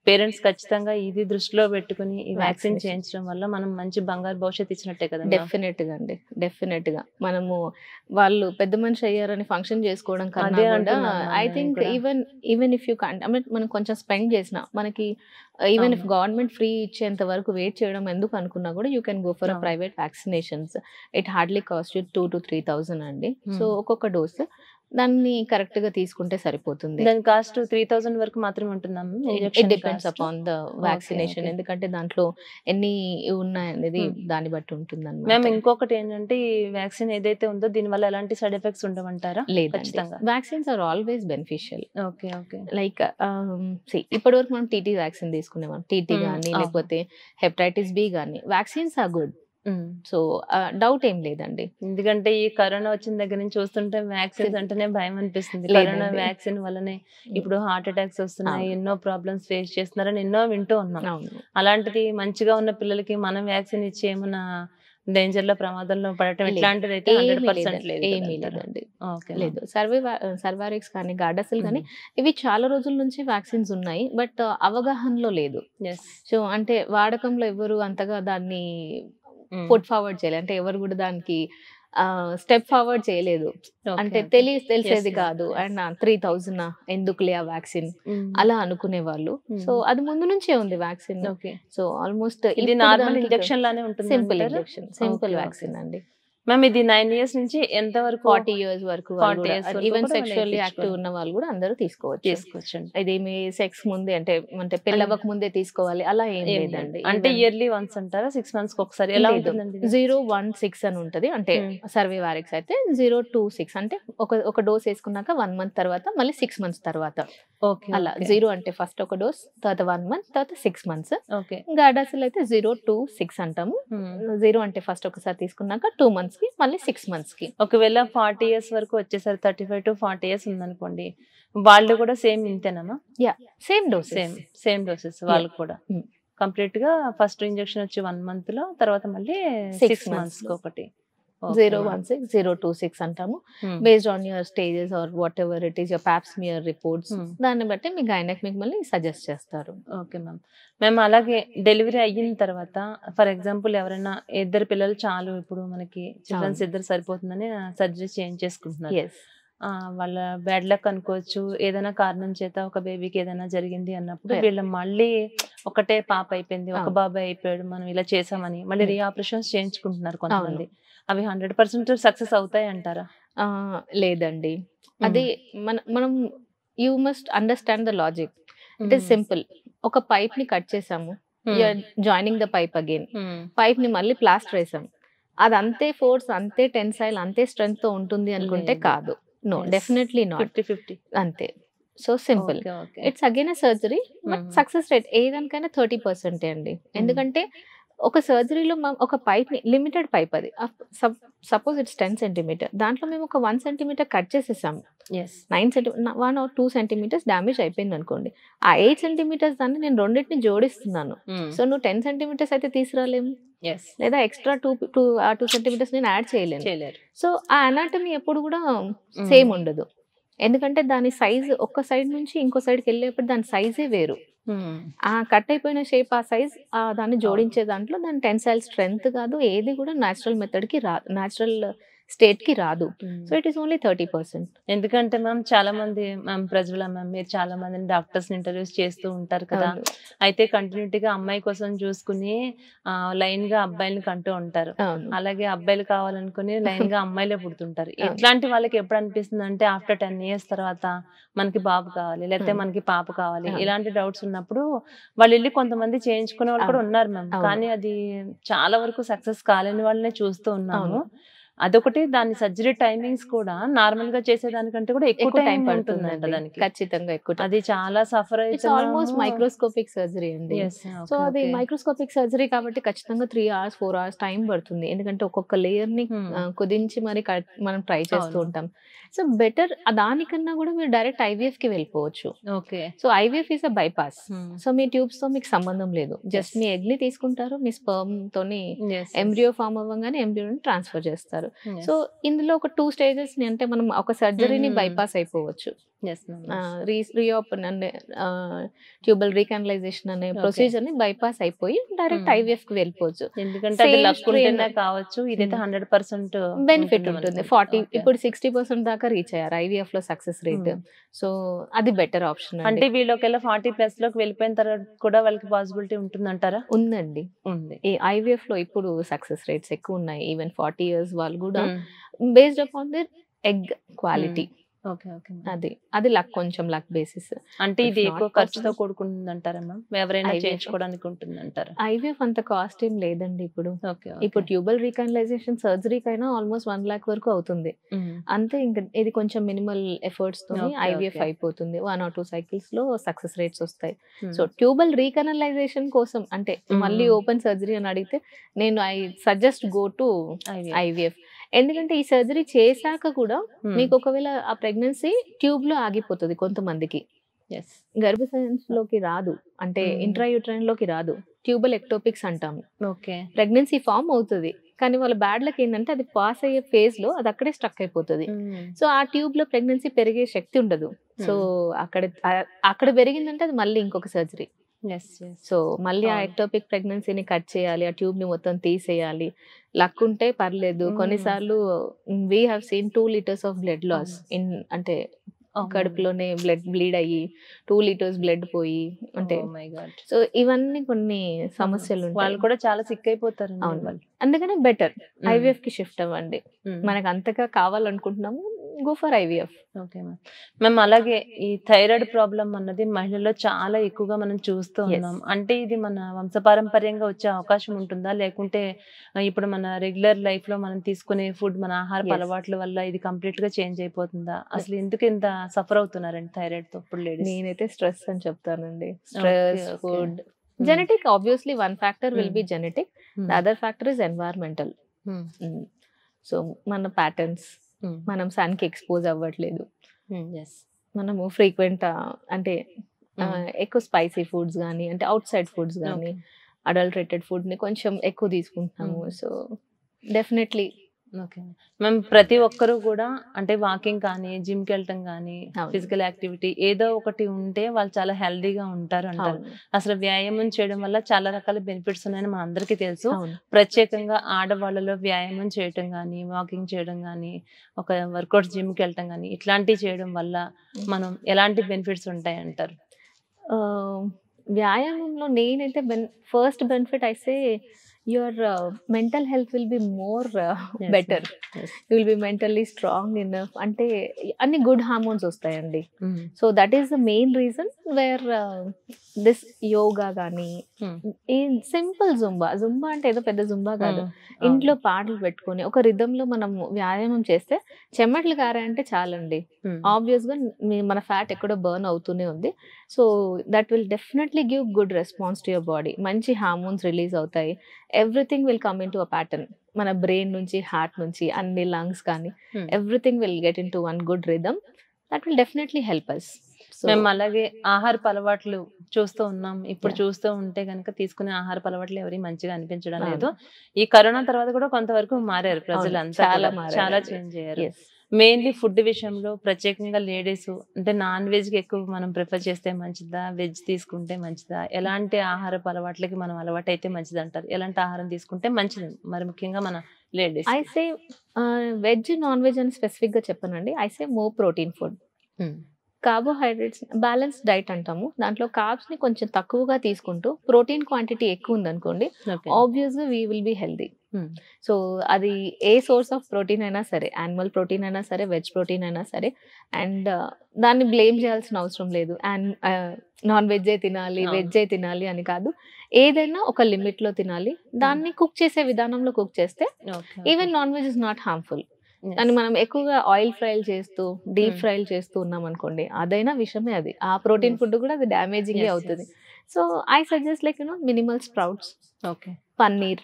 పేరెంట్స్ ఖచ్చితంగా ఇది దృష్టిలో పెట్టుకుని ఈ వ్యాక్సిన్ చేయించడం వల్ల మనం మంచి బంగారు భవిష్యత్తు ఇచ్చినట్టే కదా. డెఫినెట్ గా అండి, డెఫినెట్ గా. మనము వాళ్ళు పెద్ద మనిషి అయ్యారని ఫంక్షన్ చేసుకోవడం కన్నా కూడా I think even if you can't, మనం కొంచెం స్పెండ్ చేసిన మనకి ఈవెన్ ఇఫ్ గవర్నమెంట్ ఫ్రీ ఇచ్చేంత వరకు వెయిట్ చేయడం ఎందుకు అనుకున్నా కూడా you can go for private vaccinations. It hardly cost you 2,000 to 3,000 అండి. సో ఒక్కొక్క డోస్ దాన్ని కరెక్ట్ గా తీసుకుంటే సరిపోతుంది. దాని కాస్ట్ 3,000 వరకు మాత్రమే ఉంటుందమ్మా. It depends upon the vaccination, ఎందుకంటే దాంట్లో ఎన్ని ఉన్నాయి అనేది దాన్ని బట్టి ఉంటుంది అన్నమాట. మ్యామ్ ఇంకొకటి ఏంటంటే, ఈ వ్యాక్సిన్ ఏదైతే ఉందో దీని వల్ల ఎలాంటి సైడ్ ఎఫెక్ట్స్ ఉండవంటారా? లేదు, vaccines are always beneficial. Okay like ఇప్పటి వరకు మనం టీటీ వ్యాక్సిన్ తీసుకునేవాం, టీటీ కానీ లేకపోతే హెపటైటిస్ బి కానీ, vaccines are good. So doubt ఏం లేదండి. ఎందుకంటే ఈ కరోనా వచ్చిన దగ్గర నుంచి చూస్తుంటే వ్యాక్సిన్స్ అంటేనే భయం అనిపిస్తుంది. కరోనా వ్యాక్సిన్ వల్లనే ఇప్పుడు హార్ట్ అటాక్స్ వస్తున్నాయి, ఎన్నో ప్రాబ్లమ్స్ ఫేస్ చేస్తున్నారని ఎన్నో వింటూ ఉన్నాం. అలాంటిది మంచిగా ఉన్న పిల్లలకి మనం వ్యాక్సిన్ ఇచ్చి ఏమన్నా డేంజర్ లో ప్రమాదంలో పడటం ఇట్లాంటిది అయితే 100% ఏమీ లేదండి. లేదు, సర్వారిక్స్ కానీ గార్డాసిల్ కానీ ఇవి చాలా రోజుల నుంచి వ్యాక్సిన్స్ ఉన్నాయి, బట్ అవగాహనలో లేదు. సో అంటే వాడకంలో ఎవరు అంతగా దాన్ని పుట్ ఫార్వర్డ్ చేయలేదు, అంటే ఎవరు కూడా దానికి స్టెప్ ఫార్వర్డ్ చేయలేదు. అంటే తెలిసేది కాదు. అండ్ 3,000 ఎందుకులే ఆ వ్యాక్సిన్ అలా అనుకునే వాళ్ళు. సో అది ముందు నుంచే ఉంది వ్యాక్సిన్. సో ఆల్మోస్ట్ ఇది నార్మల్ ఇంజెక్షన్ లానే ఉంటుంది, సింపుల్ ఇంజెక్షన్, సింపుల్ వ్యాక్సిన్ అండి. మ్యామ్ ఇది 9 years నుంచి ఎంత వరకు? 40 years వరకు, ఈవెన్ సెక్షువల్లీ యాక్టివ్ ఉన్న వాళ్ళు కూడా అందరూ తీసుకోవచ్చు. ఇదేమి సెక్స్ ముందే అంటే పెళ్ళవక ముందే తీసుకోవాలి అలా ఏం లేదండి. అంటే ఇయర్లీ వన్స్ అంటారా, 6 months ఒకసారి ఎలా ఉంటుందండి? 0-1-6 అని ఉంటది. అంటే సర్వైవారిక్స్ అయితే 0-2-6 అంటే ఒక డోస్ వేసుకున్నాక 1 month తర్వాత మళ్ళీ 6 months తర్వాత అలా. 0 అంటే ఫస్ట్ ఒక డోస్, తర్వాత 1 month, తర్వాత 6 months. గార్డాసిల్ అయితే 0-6 అంటాము. 0 అంటే ఫస్ట్ ఒకసారి తీసుకున్నాక 2 months కి, మళ్ళీ 6 months కి. ఒకవేళ 40 years వరకు వచ్చేసరి 35 to 40 years ఉందనుకోండి, వాళ్ళు కూడా సేమ్ ఇంతేనమ్మా? సేమ్ డోస్, సేమ్ డోసెస్ వాళ్ళు కూడా కంప్లీట్ గా. ఫస్ట్ ఇంజెక్షన్ వచ్చి 1 month లో, తర్వాత మళ్ళీ 6 months కి ఒకటి. 016 026 అంటాము. Based on your stages or whatever it is your pap smear reports, దాన్ని బట్టి మీ గైనక్ మిమ్మల్ని సజెస్ట్ చేస్తారు. Okay ma'am. మేము అలాగే డెలివరీ అయిన తర్వాత ఫర్ ఎగ్జాంపుల్ ఎవరైనా ఇద్దరు పిల్లలు చాలు, ఇప్పుడు మనకి చిల్డ్రన్స్ ఇద్దరు సరిపోతుందని సర్జరీ చేంజ్ చేసుకుంటున్నారు. వాళ్ళ బ్యాడ్ లక్ అనుకోవచ్చు, ఏదైనా కారణం చేత ఒక బేబీకి ఏదైనా జరిగింది అన్నప్పుడు వీళ్ళు మళ్ళీ ఒకటే పాప అయిపోయింది, ఒక బాబాయ్ అయిపోయాడు, మనం ఇలా చేసామని మళ్ళీ రీఆపరేషన్స్ చేయించుకుంటున్నారు కొంతమంది. అవి 100% సక్సెస్ అవుతాయి అంటారా? లేదండి, అది మనం you must understand the logic. It is simple. ఒక పైప్ ని కట్ చేసాము, you're joining the pipe again. Pipe ని మళ్ళీ ప్లాస్టర్ వేసాం, అది అంతే ఫోర్స్, అంతే టెన్సైల్, అంతే స్ట్రెంగ్త్ తో ఉంటుంది అనుకుంటే కాదు. No, definitely not. 50-50 అంతే. So simple. It's again a surgery, but success rate ఏదానికైనా 30% అండి. ఎందుకంటే ఒక సర్జరీలో ఒక పైప్ ని, లిమిటెడ్ పైప్ అది, సపోజ్ ఇట్స్ 10 సెంటీమీటర్, దాంట్లో మేము ఒక 1 సెంటీమీటర్ కట్ చేసేసాము, 1 or 2 సెంటీమీటర్స్ డ్యామేజ్ అయిపోయింది అనుకోండి, ఆ 8 సెంటీమీటర్స్ దాన్ని నేను రెండింటిని జోడిస్తున్నాను. సో నువ్వు 10 సెంటీమీటర్స్ అయితే తీసుకురాలేము, లేదా ఎక్స్ట్రా 2 సెంటీమీటర్స్ నేను యాడ్ చేయలేను. సో ఆ అనాటమీ ఎప్పుడు కూడా సేమ్ ఉండదు, ఎందుకంటే దాని సైజ్ ఒక్క సైడ్ నుంచి ఇంకో సైడ్కి వెళ్ళేప్పుడు దాని సైజే వేరు. ఆ కట్ అయిపోయిన షేప్, ఆ సైజ్, దాన్ని జోడించే దాంట్లో దాని టెన్సైల్ స్ట్రెంగ్త్ కాదు, ఏది కూడా న్యాచురల్ మెథడ్ కి రాదు, న్యాచురల్ స్టేట్ కి రాదు. So it is only 30%. ఎందుకంటే మ్యామ్ చాలా మంది ప్రజల మ్యామ్, మీరు చాలా మందిని డాక్టర్స్ ఇంటర్వ్యూస్ చేస్తూ ఉంటారు కదా, అయితే కంటిన్యూటీగా అమ్మాయి కోసం చూసుకుని లైన్ గా అబ్బాయిని కంటూ ఉంటారు, అలాగే అబ్బాయిలు కావాలనుకుని లైన్ గా అమ్మాయిలే పుడుతుంటారు. ఇట్లాంటి వాళ్ళకి ఎప్పుడు అనిపిస్తుంది అంటే ఆఫ్టర్ 10 years తర్వాత మనకి బాబు కావాలి, లేకపోతే మనకి పాప కావాలి, ఇలాంటి డౌట్స్ ఉన్నప్పుడు వాళ్ళు వెళ్ళి కొంతమంది చేయించుకునే వాళ్ళు కూడా ఉన్నారు మ్యామ్. కానీ అది చాలా వరకు సక్సెస్ కాలేని వాళ్ళనే చూస్తూ ఉన్నాము. అదొకటి, దాని సర్జరీ టైమింగ్స్ కూడా నార్మల్ గా చేసేదానికంటే కూడా ఎక్కువ టైం ఉంటుందంట దానికి. ఖచ్చితంగా ఎక్కువ. అది చాలా సఫర్ అయితే ఆల్మోస్ట్ మైక్రోస్కోపిక్ సర్జరీ అండి. సో అది మైక్రోస్కోపిక్ సర్జరీ కాబట్టి ఖచ్చితంగా 3 hours 4 hours టైం పడుతుంది, ఎందుకంటే ఒక్కొక్క లేయర్ ని కుదించి మరి మనం ట్రై చేస్తూ ఉంటాం. సో బెటర్ దానికన్నా కూడా మీరు డైరెక్ట్ ఐవీఎఫ్ కి వెళ్ళిపోవచ్చు. So IVF is a bypass. So me tubes తో మీకు సంబంధం లేదు, జస్ట్ మీ ఎగ్ ని తీసుకుంటారు, మీ స్పర్మ్ తోని ఎంబ్రియో ఫామ్ అవ్వగానే ఎంబ్రియోని ట్రాన్స్ఫర్ చేస్తారు. సో ఇందులో ఒక 2 stages ని, అంటే మనం ఒక సర్జరీని బైపాస్ అయిపోవచ్చు. రీఓపెన్ అనే ట్యూబల్ రీకానలైజేషన్ అనే ప్రొసీజర్ ని బైపాస్ అయిపోయి డైరెక్ట్ ఐవీఎఫ్ కి వెళ్ళిపోవచ్చు. ఎందుకంటే అది లక్ ఉంటేనే కావచ్చు, ఇదైతే 100% బెనిఫిట్ ఉంటుంది. 40 ఇప్పుడు 60% దాకా రీచ్ అయ్యారు ఐవీఎఫ్ లో సక్సెస్ రేట్. సో అది బెటర్ ఆప్షన్. అంటే వీళ్ళు ఒకవేళ 40+ లోకి వెళ్ళిపోయిన తర్వాత కూడా వాళ్ళకి పాసిబిలిటీ ఉంటుందంటారా? ఉందండి, ఉంది. ఈ ఐవీఎఫ్ లో ఇప్పుడు సక్సెస్ రేట్స్ ఎక్కువ ఉన్నాయి. ఈవెన్ 40 years వాళ్ళు కూడా బేస్డ్ అపాన్ దిర్ ఎగ్ క్వాలిటీ. అది లక్, కొంచెం లక్ బేసిస్. అంటే ఇది ఎక్కువ ఖర్చుతో కూడుకుంటుందంటారా మ్యామ్? ఎవరైనా చేయించుకోవడానికి ఉంటుందంటారా? ఐవీఎఫ్ అంత కాస్ట్ ఏం లేదండి ఇప్పుడు. ఇప్పుడు ట్యూబల్ రీకానలైజేషన్ సర్జరీకైనా ఆల్మోస్ట్ 1 lakh వరకు అవుతుంది అంతే. ఇంకా ఇది కొంచెం మినిమల్ ఎఫర్ట్స్ తో ఐవీఎఫ్ అయిపోతుంది. 1 or 2 cycles లో సక్సెస్ రేట్స్ వస్తాయి. సో ట్యూబల్ రీకానలైజేషన్ కోసం అంటే మళ్ళీ ఓపెన్ సర్జరీ అని అడిగితే నేను I suggest go to IVF. ఎందుకంటే ఈ సర్జరీ చేశాక కూడా మీకు ఒకవేళ ఆ ప్రెగ్నెన్సీ ట్యూబ్ లో ఆగిపోతుంది కొంతమందికి, గర్భసంచిలోకి రాదు, అంటే ఇంట్రాయూట్రైన్ లోకి రాదు, ట్యూబల్ ఎక్టోపిక్స్ అంటాము. ప్రెగ్నెన్సీ ఫామ్ అవుతుంది కానీ వాళ్ళ బ్యాడ్ లక్ ఏంటంటే అది పాస్ అయ్యే ఫేజ్ లో అది అక్కడే స్ట్రక్ అయిపోతుంది. సో ఆ ట్యూబ్ లో ప్రెగ్నెన్సీ పెరిగే శక్తి ఉండదు. సో అక్కడ పెరిగిందంటే అది మళ్ళీ ఇంకొక సర్జరీ. సో మళ్ళీ ఆ ఎక్టోపిక్ ప్రెగ్నెన్సీని కట్ చేయాలి, ఆ ట్యూబ్ ని మొత్తం తీసేయాలి. లక్ ఉంటే పర్లేదు, కొన్నిసార్లు we have seen 2 liters of blood loss in, అంటే కడుపులోనే బ్లీడ్ అయ్యి 2 liters బ్లడ్ పోయి, అంటే సో ఇవన్నీ కొన్ని సమస్యలు. వాళ్ళు కూడా చాలా సిక్ అయిపోతారు. అందుకనే బెటర్ ఐవీఎఫ్ కి షిఫ్ట్ అవ్వండి. మనకు అంతగా కావాలనుకుంటున్నాము, go for IVF. Okay ma'am. అలాగే ఈ థైరాయిడ్ ప్రాబ్లం అన్నది మహిళల్లో చాలా ఎక్కువగా మనం చూస్తూ ఉన్నాం. అంటే ఇది మన వంశపారంపర్యంగా వచ్చే అవకాశం ఉంటుందా, లేకుంటే ఇప్పుడు మన రెగ్యులర్ లైఫ్ లో మనం తీసుకునే ఫుడ్, మన ఆహార అలవాట్ల వల్ల ఇది కంప్లీట్ గా చేంజ్ అయిపోతుందా? అసలు ఎందుకు ఇంత సఫర్ అవుతున్నారండి థైరాయిడ్ తో ఇప్పుడు లేడీస్? నేనైతే స్ట్రెస్ అని చెప్తానండి. Stress, food, genetic. Obviously 1 factor will be genetic, the other factor is environmental. So మన ప్యాటర్న్స్, మనం సన్ కి ఎక్స్పోజ్ అవ్వట్లేదు, మనము ఫ్రీక్వెంట్ అంటే ఎక్కువ స్పైసీ ఫుడ్స్ కానీ, అంటే అవుట్ సైడ్ ఫుడ్స్ కానీ, అడల్టరేటెడ్ ఫుడ్ ని కొంచెం ఎక్కువ తీసుకుంటున్నాము. So definitely okay. మేము ప్రతి ఒక్కరు కూడా అంటే వాకింగ్ కానీ, జిమ్‌కి వెళ్ళటం కానీ, అవును. ఫిజికల్ యాక్టివిటీ ఏదో ఒకటి ఉంటే వాళ్ళు చాలా హెల్తీగా ఉంటారు అంటారు. అవును. అసలు వ్యాయామం చేయడం వల్ల చాలా రకాల బెనిఫిట్స్ ఉన్నాయని మనందరికీ తెలుసు. అవును. ప్రత్యేకంగా ఆడవాళ్ళలో వ్యాయామం చేయటం గానీ, వాకింగ్ చేయడం గానీ, ఒక వర్కౌట్స్ జిమ్‌కి వెళ్ళటం గానీ, ఇట్లాంటివి చేయడం వల్ల మనం ఎలాంటి బెనిఫిట్స్ ఉంటాయంటారు? వ్యాయామంలో నేనైతే ఫస్ట్ బెనిఫిట్ అయితే your mental health will be more Yes, better. yes. You will be mentally strong enough. అంటే అన్ని గుడ్ హార్మోన్స్ వస్తాయండి. Mm. So that is the main reason where this yoga కానీ Mm. ఈ సింపుల్ జుంబా అంటే ఏదో పెద్ద Zumba కాదు. Mm. ఇంట్లో పాటలు పెట్టుకొని ఒక రిథంలో మనం వ్యాయామం చేస్తే చెమటలు కారాయంటే చాలండి. Mm. ఆబ్వియస్ గా మన ఫ్యాట్ ఎక్కడో బర్న్ అవుతూనే ఉంది. So that will definitely give good response to your body. మంచి హార్మోన్స్ రిలీజ్ అవుతాయి. Everything will come in to a pattern. మన బ్రెయిన్ నుంచి హార్ట్ నుంచి అన్ని లంగ్స్ కానీ Mm. Everything will get in to one good rhythm. That will definitely help us. మేము అలాగే ఆహారపు అలవాట్లు చూస్తూ ఉన్నాం. ఇప్పుడు Yeah. చూస్తూ ఉంటే గనుక తీసుకునే ఆహారపు అలవాట్లు ఎవరికి మంచిగా అనిపించడం అవును. లేదు. ఈ కరోనా తర్వాత కూడా కొంతవరకు మారారు అవును, ప్రజలంతా చాలా కూడా. మారారు. చాలా చేంజ్ అయ్యారు. Yes. మెయిన్లీ ఫుడ్ విషయంలో ప్రత్యేకంగా లేడీస్ అంటే నాన్ వెజ్ కి ఎక్కువ మనం ప్రిఫర్ చేస్తే మంచిదా, వెజ్ తీసుకుంటే మంచిదా, ఎలాంటి ఆహారపు అలవాట్లకి మనం అలవాటు అయితే మంచిది అంటారు? ఎలాంటి ఆహారం తీసుకుంటే మంచిది మరి ముఖ్యంగా మన ladies? I say veg non veg అని స్పెసిఫిక్ గా చెప్పానండి. I say more protein food. Carbohydrates balance diet అంటాము. దాంట్లో కార్బ్స్ ని కొంచెం తక్కువగా తీసుకుంటూ ప్రోటీన్ క్వాంటిటీ ఎక్కువ ఉందనుకోండి, ఆబ్వియస్ గా we will be healthy. So అది ఏ సోర్స్ ఆఫ్ ప్రోటీన్ అయినా సరే, యానిమల్ ప్రోటీన్ అయినా సరే, వెజ్ ప్రోటీన్ అయినా సరే, అండ్ దాన్ని బ్లేమ్ చేయాల్సిన అవసరం లేదు. అండ్ నాన్ వెజ్జే తినాలి, వెజ్జే తినాలి అని కాదు. ఏదైనా ఒక లిమిట్ లో తినాలి. దాన్ని కుక్ చేసే విధానంలో కుక్ చేస్తే even non veg is not harmful. కానీ మనం ఎక్కువగా ఆయిల్ ఫ్రైలు చేస్తూ డీప్ ఫ్రైలు చేస్తూ ఉన్నాం అనుకోండి, అదైనా విషయమే. అది ఆ ప్రోటీన్ ఫుడ్ కూడా అది డ్యామేజింగ్ అవుతుంది. So I suggest like minimal sprouts, paneer,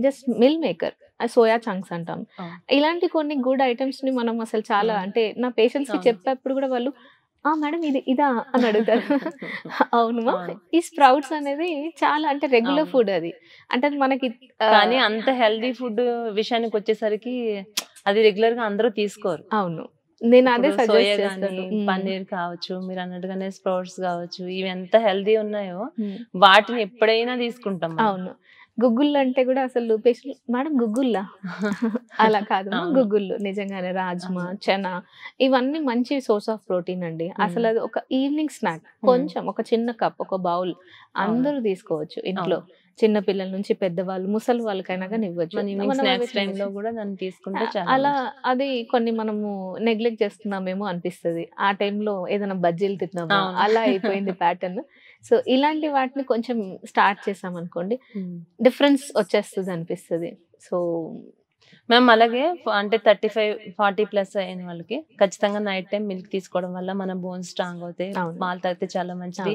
just meal maker, soya chunks అంటాం. ఇలాంటి కొన్ని గుడ్ ఐటమ్స్ ని మనం అసలు చాలా అంటే నా పేషెంట్స్ కి చెప్పేప్పుడు కూడా వాళ్ళు మేడం ఇదా అని అడుగుతారు. అవును, ఈ స్ప్రౌట్స్ అనేది చాలా అంటే రెగ్యులర్ ఫుడ్. అది అంటే మనకి కానీ అంత హెల్దీ ఫుడ్ విషయానికి వచ్చేసరికి అది రెగ్యులర్ గా అందరూ తీసుకోరు. అవును, నేను అదే సజెస్ట్ చేస్తాను. పన్నీర్ కావచ్చు, మీరు అన్నట్టుగానే స్ప్రౌట్స్ కావచ్చు, ఇవి ఎంత హెల్దీ ఉన్నాయో వాటిని ఎప్పుడైనా తీసుకుంటాం. అవును, గుగ్గుళ్ళు అంటే కూడా అసలు పేషెంట్ మేడం గుగ్గుల్లా అలా కాదు, గుగ్గుళ్ళు నిజంగానే రాజ్మా, చనా ఇవన్నీ మంచి సోర్స్ ఆఫ్ ప్రోటీన్ అండి. అసలు అది ఒక ఈవినింగ్ స్నాక్, కొంచెం ఒక చిన్న కప్, ఒక బౌల్ అందరూ తీసుకోవచ్చు ఇంట్లో. చిన్న పిల్లల నుంచి పెద్దవాళ్ళు, ముసలి వాళ్ళకైనా కానీ ఇవ్వచ్చు. అలా అది కొన్ని మనము నెగ్లెక్ట్ చేస్తున్నామేమో అనిపిస్తుంది. ఆ టైంలో ఏదైనా బజ్జీలు తిన్నామా అలా అయిపోయింది ప్యాటర్న్. సో ఇలాంటి వాటిని కొంచెం స్టార్ట్ చేసామనుకోండి, డిఫరెన్స్ వచ్చేస్తుంది అనిపిస్తుంది. సో మేము అలాగే అంటే 35-40+ అయిన వాళ్ళకి ఖచ్చితంగా నైట్ టైం మిల్క్ తీసుకోవడం వల్ల మన బోన్స్ స్ట్రాంగ్ అవుతాయి. పాలు తాగితే చాలా మంచిది.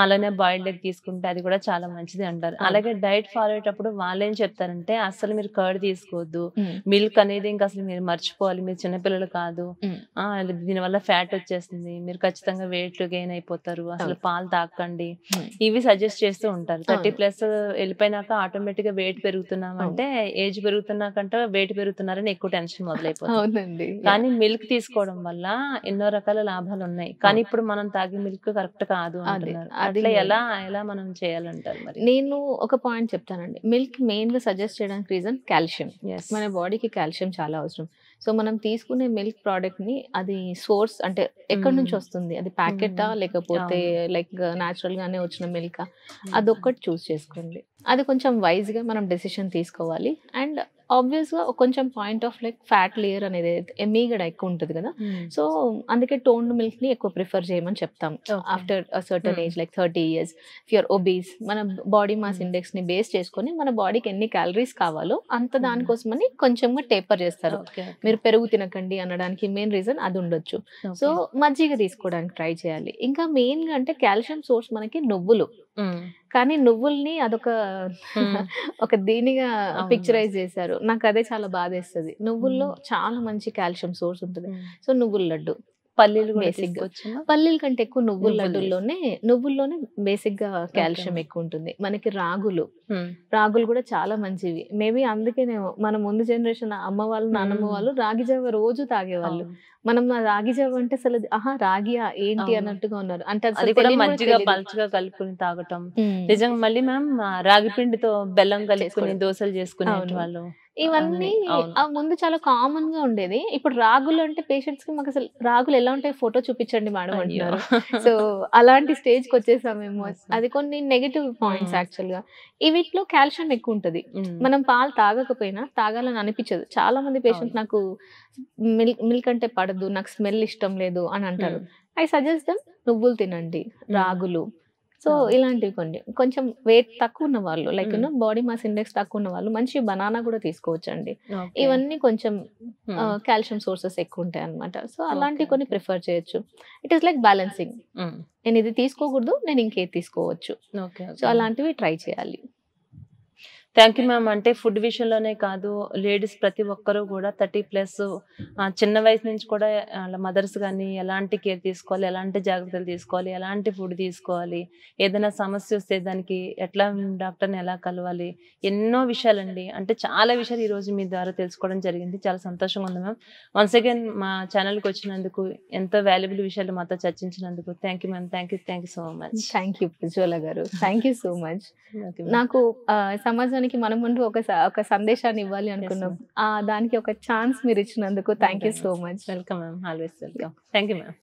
అలానే బాయిల్డ్ ఎగ్ తీసుకుంటే అది కూడా చాలా మంచిది అంటారు. అలాగే డైట్ ఫాలో అయ్యేటప్పుడు వాళ్ళు ఏం చెప్తారంటే అసలు మీరు కర్డ్ తీసుకోవద్దు, మిల్క్ అనేది ఇంకా అసలు మీరు మర్చిపోవాలి, మీరు చిన్నపిల్లలు కాదు, దీనివల్ల ఫ్యాట్ వచ్చేస్తుంది, మీరు ఖచ్చితంగా వెయిట్ గెయిన్ అయిపోతారు, అసలు పాలు తాకండి, ఇవి సజెస్ట్ చేస్తూ ఉంటారు. 30+ వెళ్ళిపోయినాక ఆటోమేటిక్ గా వెయిట్ పెరుగుతున్నామంటే ఏజ్ పెరుగుతున్నాకంటే వెయిట్ పెరుగుతున్నారని ఎక్కువ టెన్షన్ మొదలైపోతుంది. కానీ మిల్క్ తీసుకోవడం వల్ల ఎన్నో రకాల లాభాలు ఉన్నాయి. కానీ ఇప్పుడు మనం తాగే మిల్క్ కరెక్ట్ కాదు అంటున్నారు. అట్లా ఎలా మనం చేయాలంటారు? మరి నేను ఒక పాయింట్ చెప్తానండి. మిల్క్ మెయిన్ గా సజెస్ట్ చేయడానికి రీజన్ కాల్షియం. మన బాడీకి కాల్షియం చాలా అవసరం. సో మనం తీసుకునే మిల్క్ ప్రోడక్ట్ ని అది సోర్స్ అంటే ఎక్కడి నుంచి వస్తుంది, అది ప్యాకెటా లేకపోతే లైక్ న్యాచురల్ గానే వచ్చిన మిల్కా, అదొక్కటి చూస్ చేసుకోండి. అది కొంచెం వైజ్ గా మనం డెసిషన్ తీసుకోవాలి. అండ్ ఆబ్వియస్ గా కొంచెం point of like fat layer అనేది మీగడ ఎక్కువ ఉంటుంది కదా. సో అందుకే టోన్డ్ మిల్క్ ని ఎక్కువ ప్రిఫర్ చేయమని చెప్తాం. After certain age like 30 years if you're obese, మన బాడీ మాస్ ఇండెక్స్ ని బేస్ చేసుకొని మన బాడీకి ఎన్ని క్యాలరీస్ కావాలో అంత దానికోసమని కొంచెంగా టేపర్ చేస్తారు. మీరు పెరుగు తినకండి అనడానికి మెయిన్ రీజన్ అది ఉండొచ్చు. సో మజ్జిగ తీసుకోవడానికి ట్రై చేయాలి. ఇంకా మెయిన్ గా అంటే కాల్షియం సోర్స్ మనకి నువ్వులు. కానీ నువ్వుల్ని ఒక దీనిగా పిక్చరైజ్ చేశారు. నాకు అదే చాలా బాధేస్తుంది. నువ్వుల్లో చాలా మంచి కాల్షియం సోర్స్ ఉంటుంది. సో నువ్వుల లడ్డు పల్లీలు కూడా Basic గా. తీసుకోవచ్చా? పల్లీల కంటే ఎక్కువ నువ్వుల నువ్వులు నువ్వుల్లోనే బేసిక్ గా కాల్షియం ఎక్కువ ఉంటుంది. మనకి రాగులు కూడా చాలా మంచివి. మేబీ అందుకేనేమో మన ముందు జనరేషన్ అమ్మ వాళ్ళు, నాన్నమ్మ వాళ్ళు రాగి జావ రోజు తాగేవాళ్ళు. మనం ఆ రాగి జావ అంటే అసలు ఆహా రాగియా ఏంటి అవును. అన్నట్టుగా ఉన్నారు. అంటే అది అసలు కూడా తెలియని కూడా మజ్జిగ తెలీదు. పలుచగా కలుపుకుని తాగటం. నిజంగా మళ్ళీ మ్యామ్ రాగి పిండితో బెల్లం కలుపుకుని చేసుకోవడం. దోసలు చేసుకునేటి అవును. వాళ్ళు ఇవన్నీ అవును. ఆ ముందు చాలా కామన్ గా ఉండేది. ఇప్పుడు రాగులు అంటే పేషెంట్స్ కి మాకు అసలు రాగులు ఎలా ఉంటాయి ఫోటో చూపించండి మేడం అయ్యో. అంటున్నారు. సో అలాంటి స్టేజ్ కి వచ్చేసామేమో. అసలు. అది కొన్ని నెగెటివ్ పాయింట్స్ యాక్చువల్ గా. ఈ వీటిలో కాల్షియం ఎక్కువ ఉంటది. ఉమ్. మనం పాలు తాగకపోయినా తాగాలని అనిపించదు. చాలా మంది పేషెంట్స్ అవును. నాకు మిల్క్ అంటే పడదు, నాకు స్మెల్ ఇష్టం లేదు అని అంటారు. ఉమ్. ఐ సజెస్ట్ దెమ్ నువ్వులు తినండి, రాగులు. సో అవును. ఇలాంటివి కొంచెం వెయిట్ తక్కువ ఉన్న వాళ్ళు లైక్ ఉమ్. బాడీ మాస్ ఇండెక్స్ తక్కువ ఉన్న వాళ్ళు మంచి బనానా కూడా తీసుకోవచ్చండి. ఓకే. ఇవన్నీ కొంచెం ఉమ్. కాల్షియం సోర్సెస్ ఎక్కువ ఉంటాయి అన్నమాట. సో అలాంటివి ఓకే, కొన్ని ఓకే. ప్రిఫర్ చేయొచ్చు. It is like balancing. Um. నేను ఇది తీసుకోకూడదు, నేను ఇంకేది తీసుకోవచ్చు. Okay, so okay. అలాంటివి ట్రై చేయాలి. Thank you ma'am. అంటే ఫుడ్ విషయంలోనే కాదు, లేడీస్ ప్రతి ఒక్కరూ కూడా 30+ చిన్న వయసు నుంచి కూడా వాళ్ళ మదర్స్ కానీ ఎలాంటి కేర్ తీసుకోవాలి, ఎలాంటి జాగ్రత్తలు తీసుకోవాలి, ఎలాంటి ఫుడ్ తీసుకోవాలి, ఏదైనా సమస్య వస్తే దానికి ఎట్లా డాక్టర్ని ఎలా కలవాలి, ఎన్నో విషయాలండి. అంటే చాలా విషయాలు ఈరోజు మీ ద్వారా తెలుసుకోవడం జరిగింది. చాలా సంతోషంగా ఉంది మ్యామ్. వన్స్ అగైన్ మా ఛానల్కి వచ్చినందుకు, ఎంతో వాల్యుబుల్ విషయాలు మాతో చర్చించినందుకు thank you ma'am. Thank you so much. Thank you Prajwala గారు. Thank you so much. Okay. నాకు సమాజానికి మన ముందు ఒక సందేశాన్ని ఇవ్వాలి అనుకున్నాం. దానికి ఒక ఛాన్స్ మీరు ఇచ్చినందుకు thank you so much. Welcome ma'am. Always welcome. Thank you ma'am.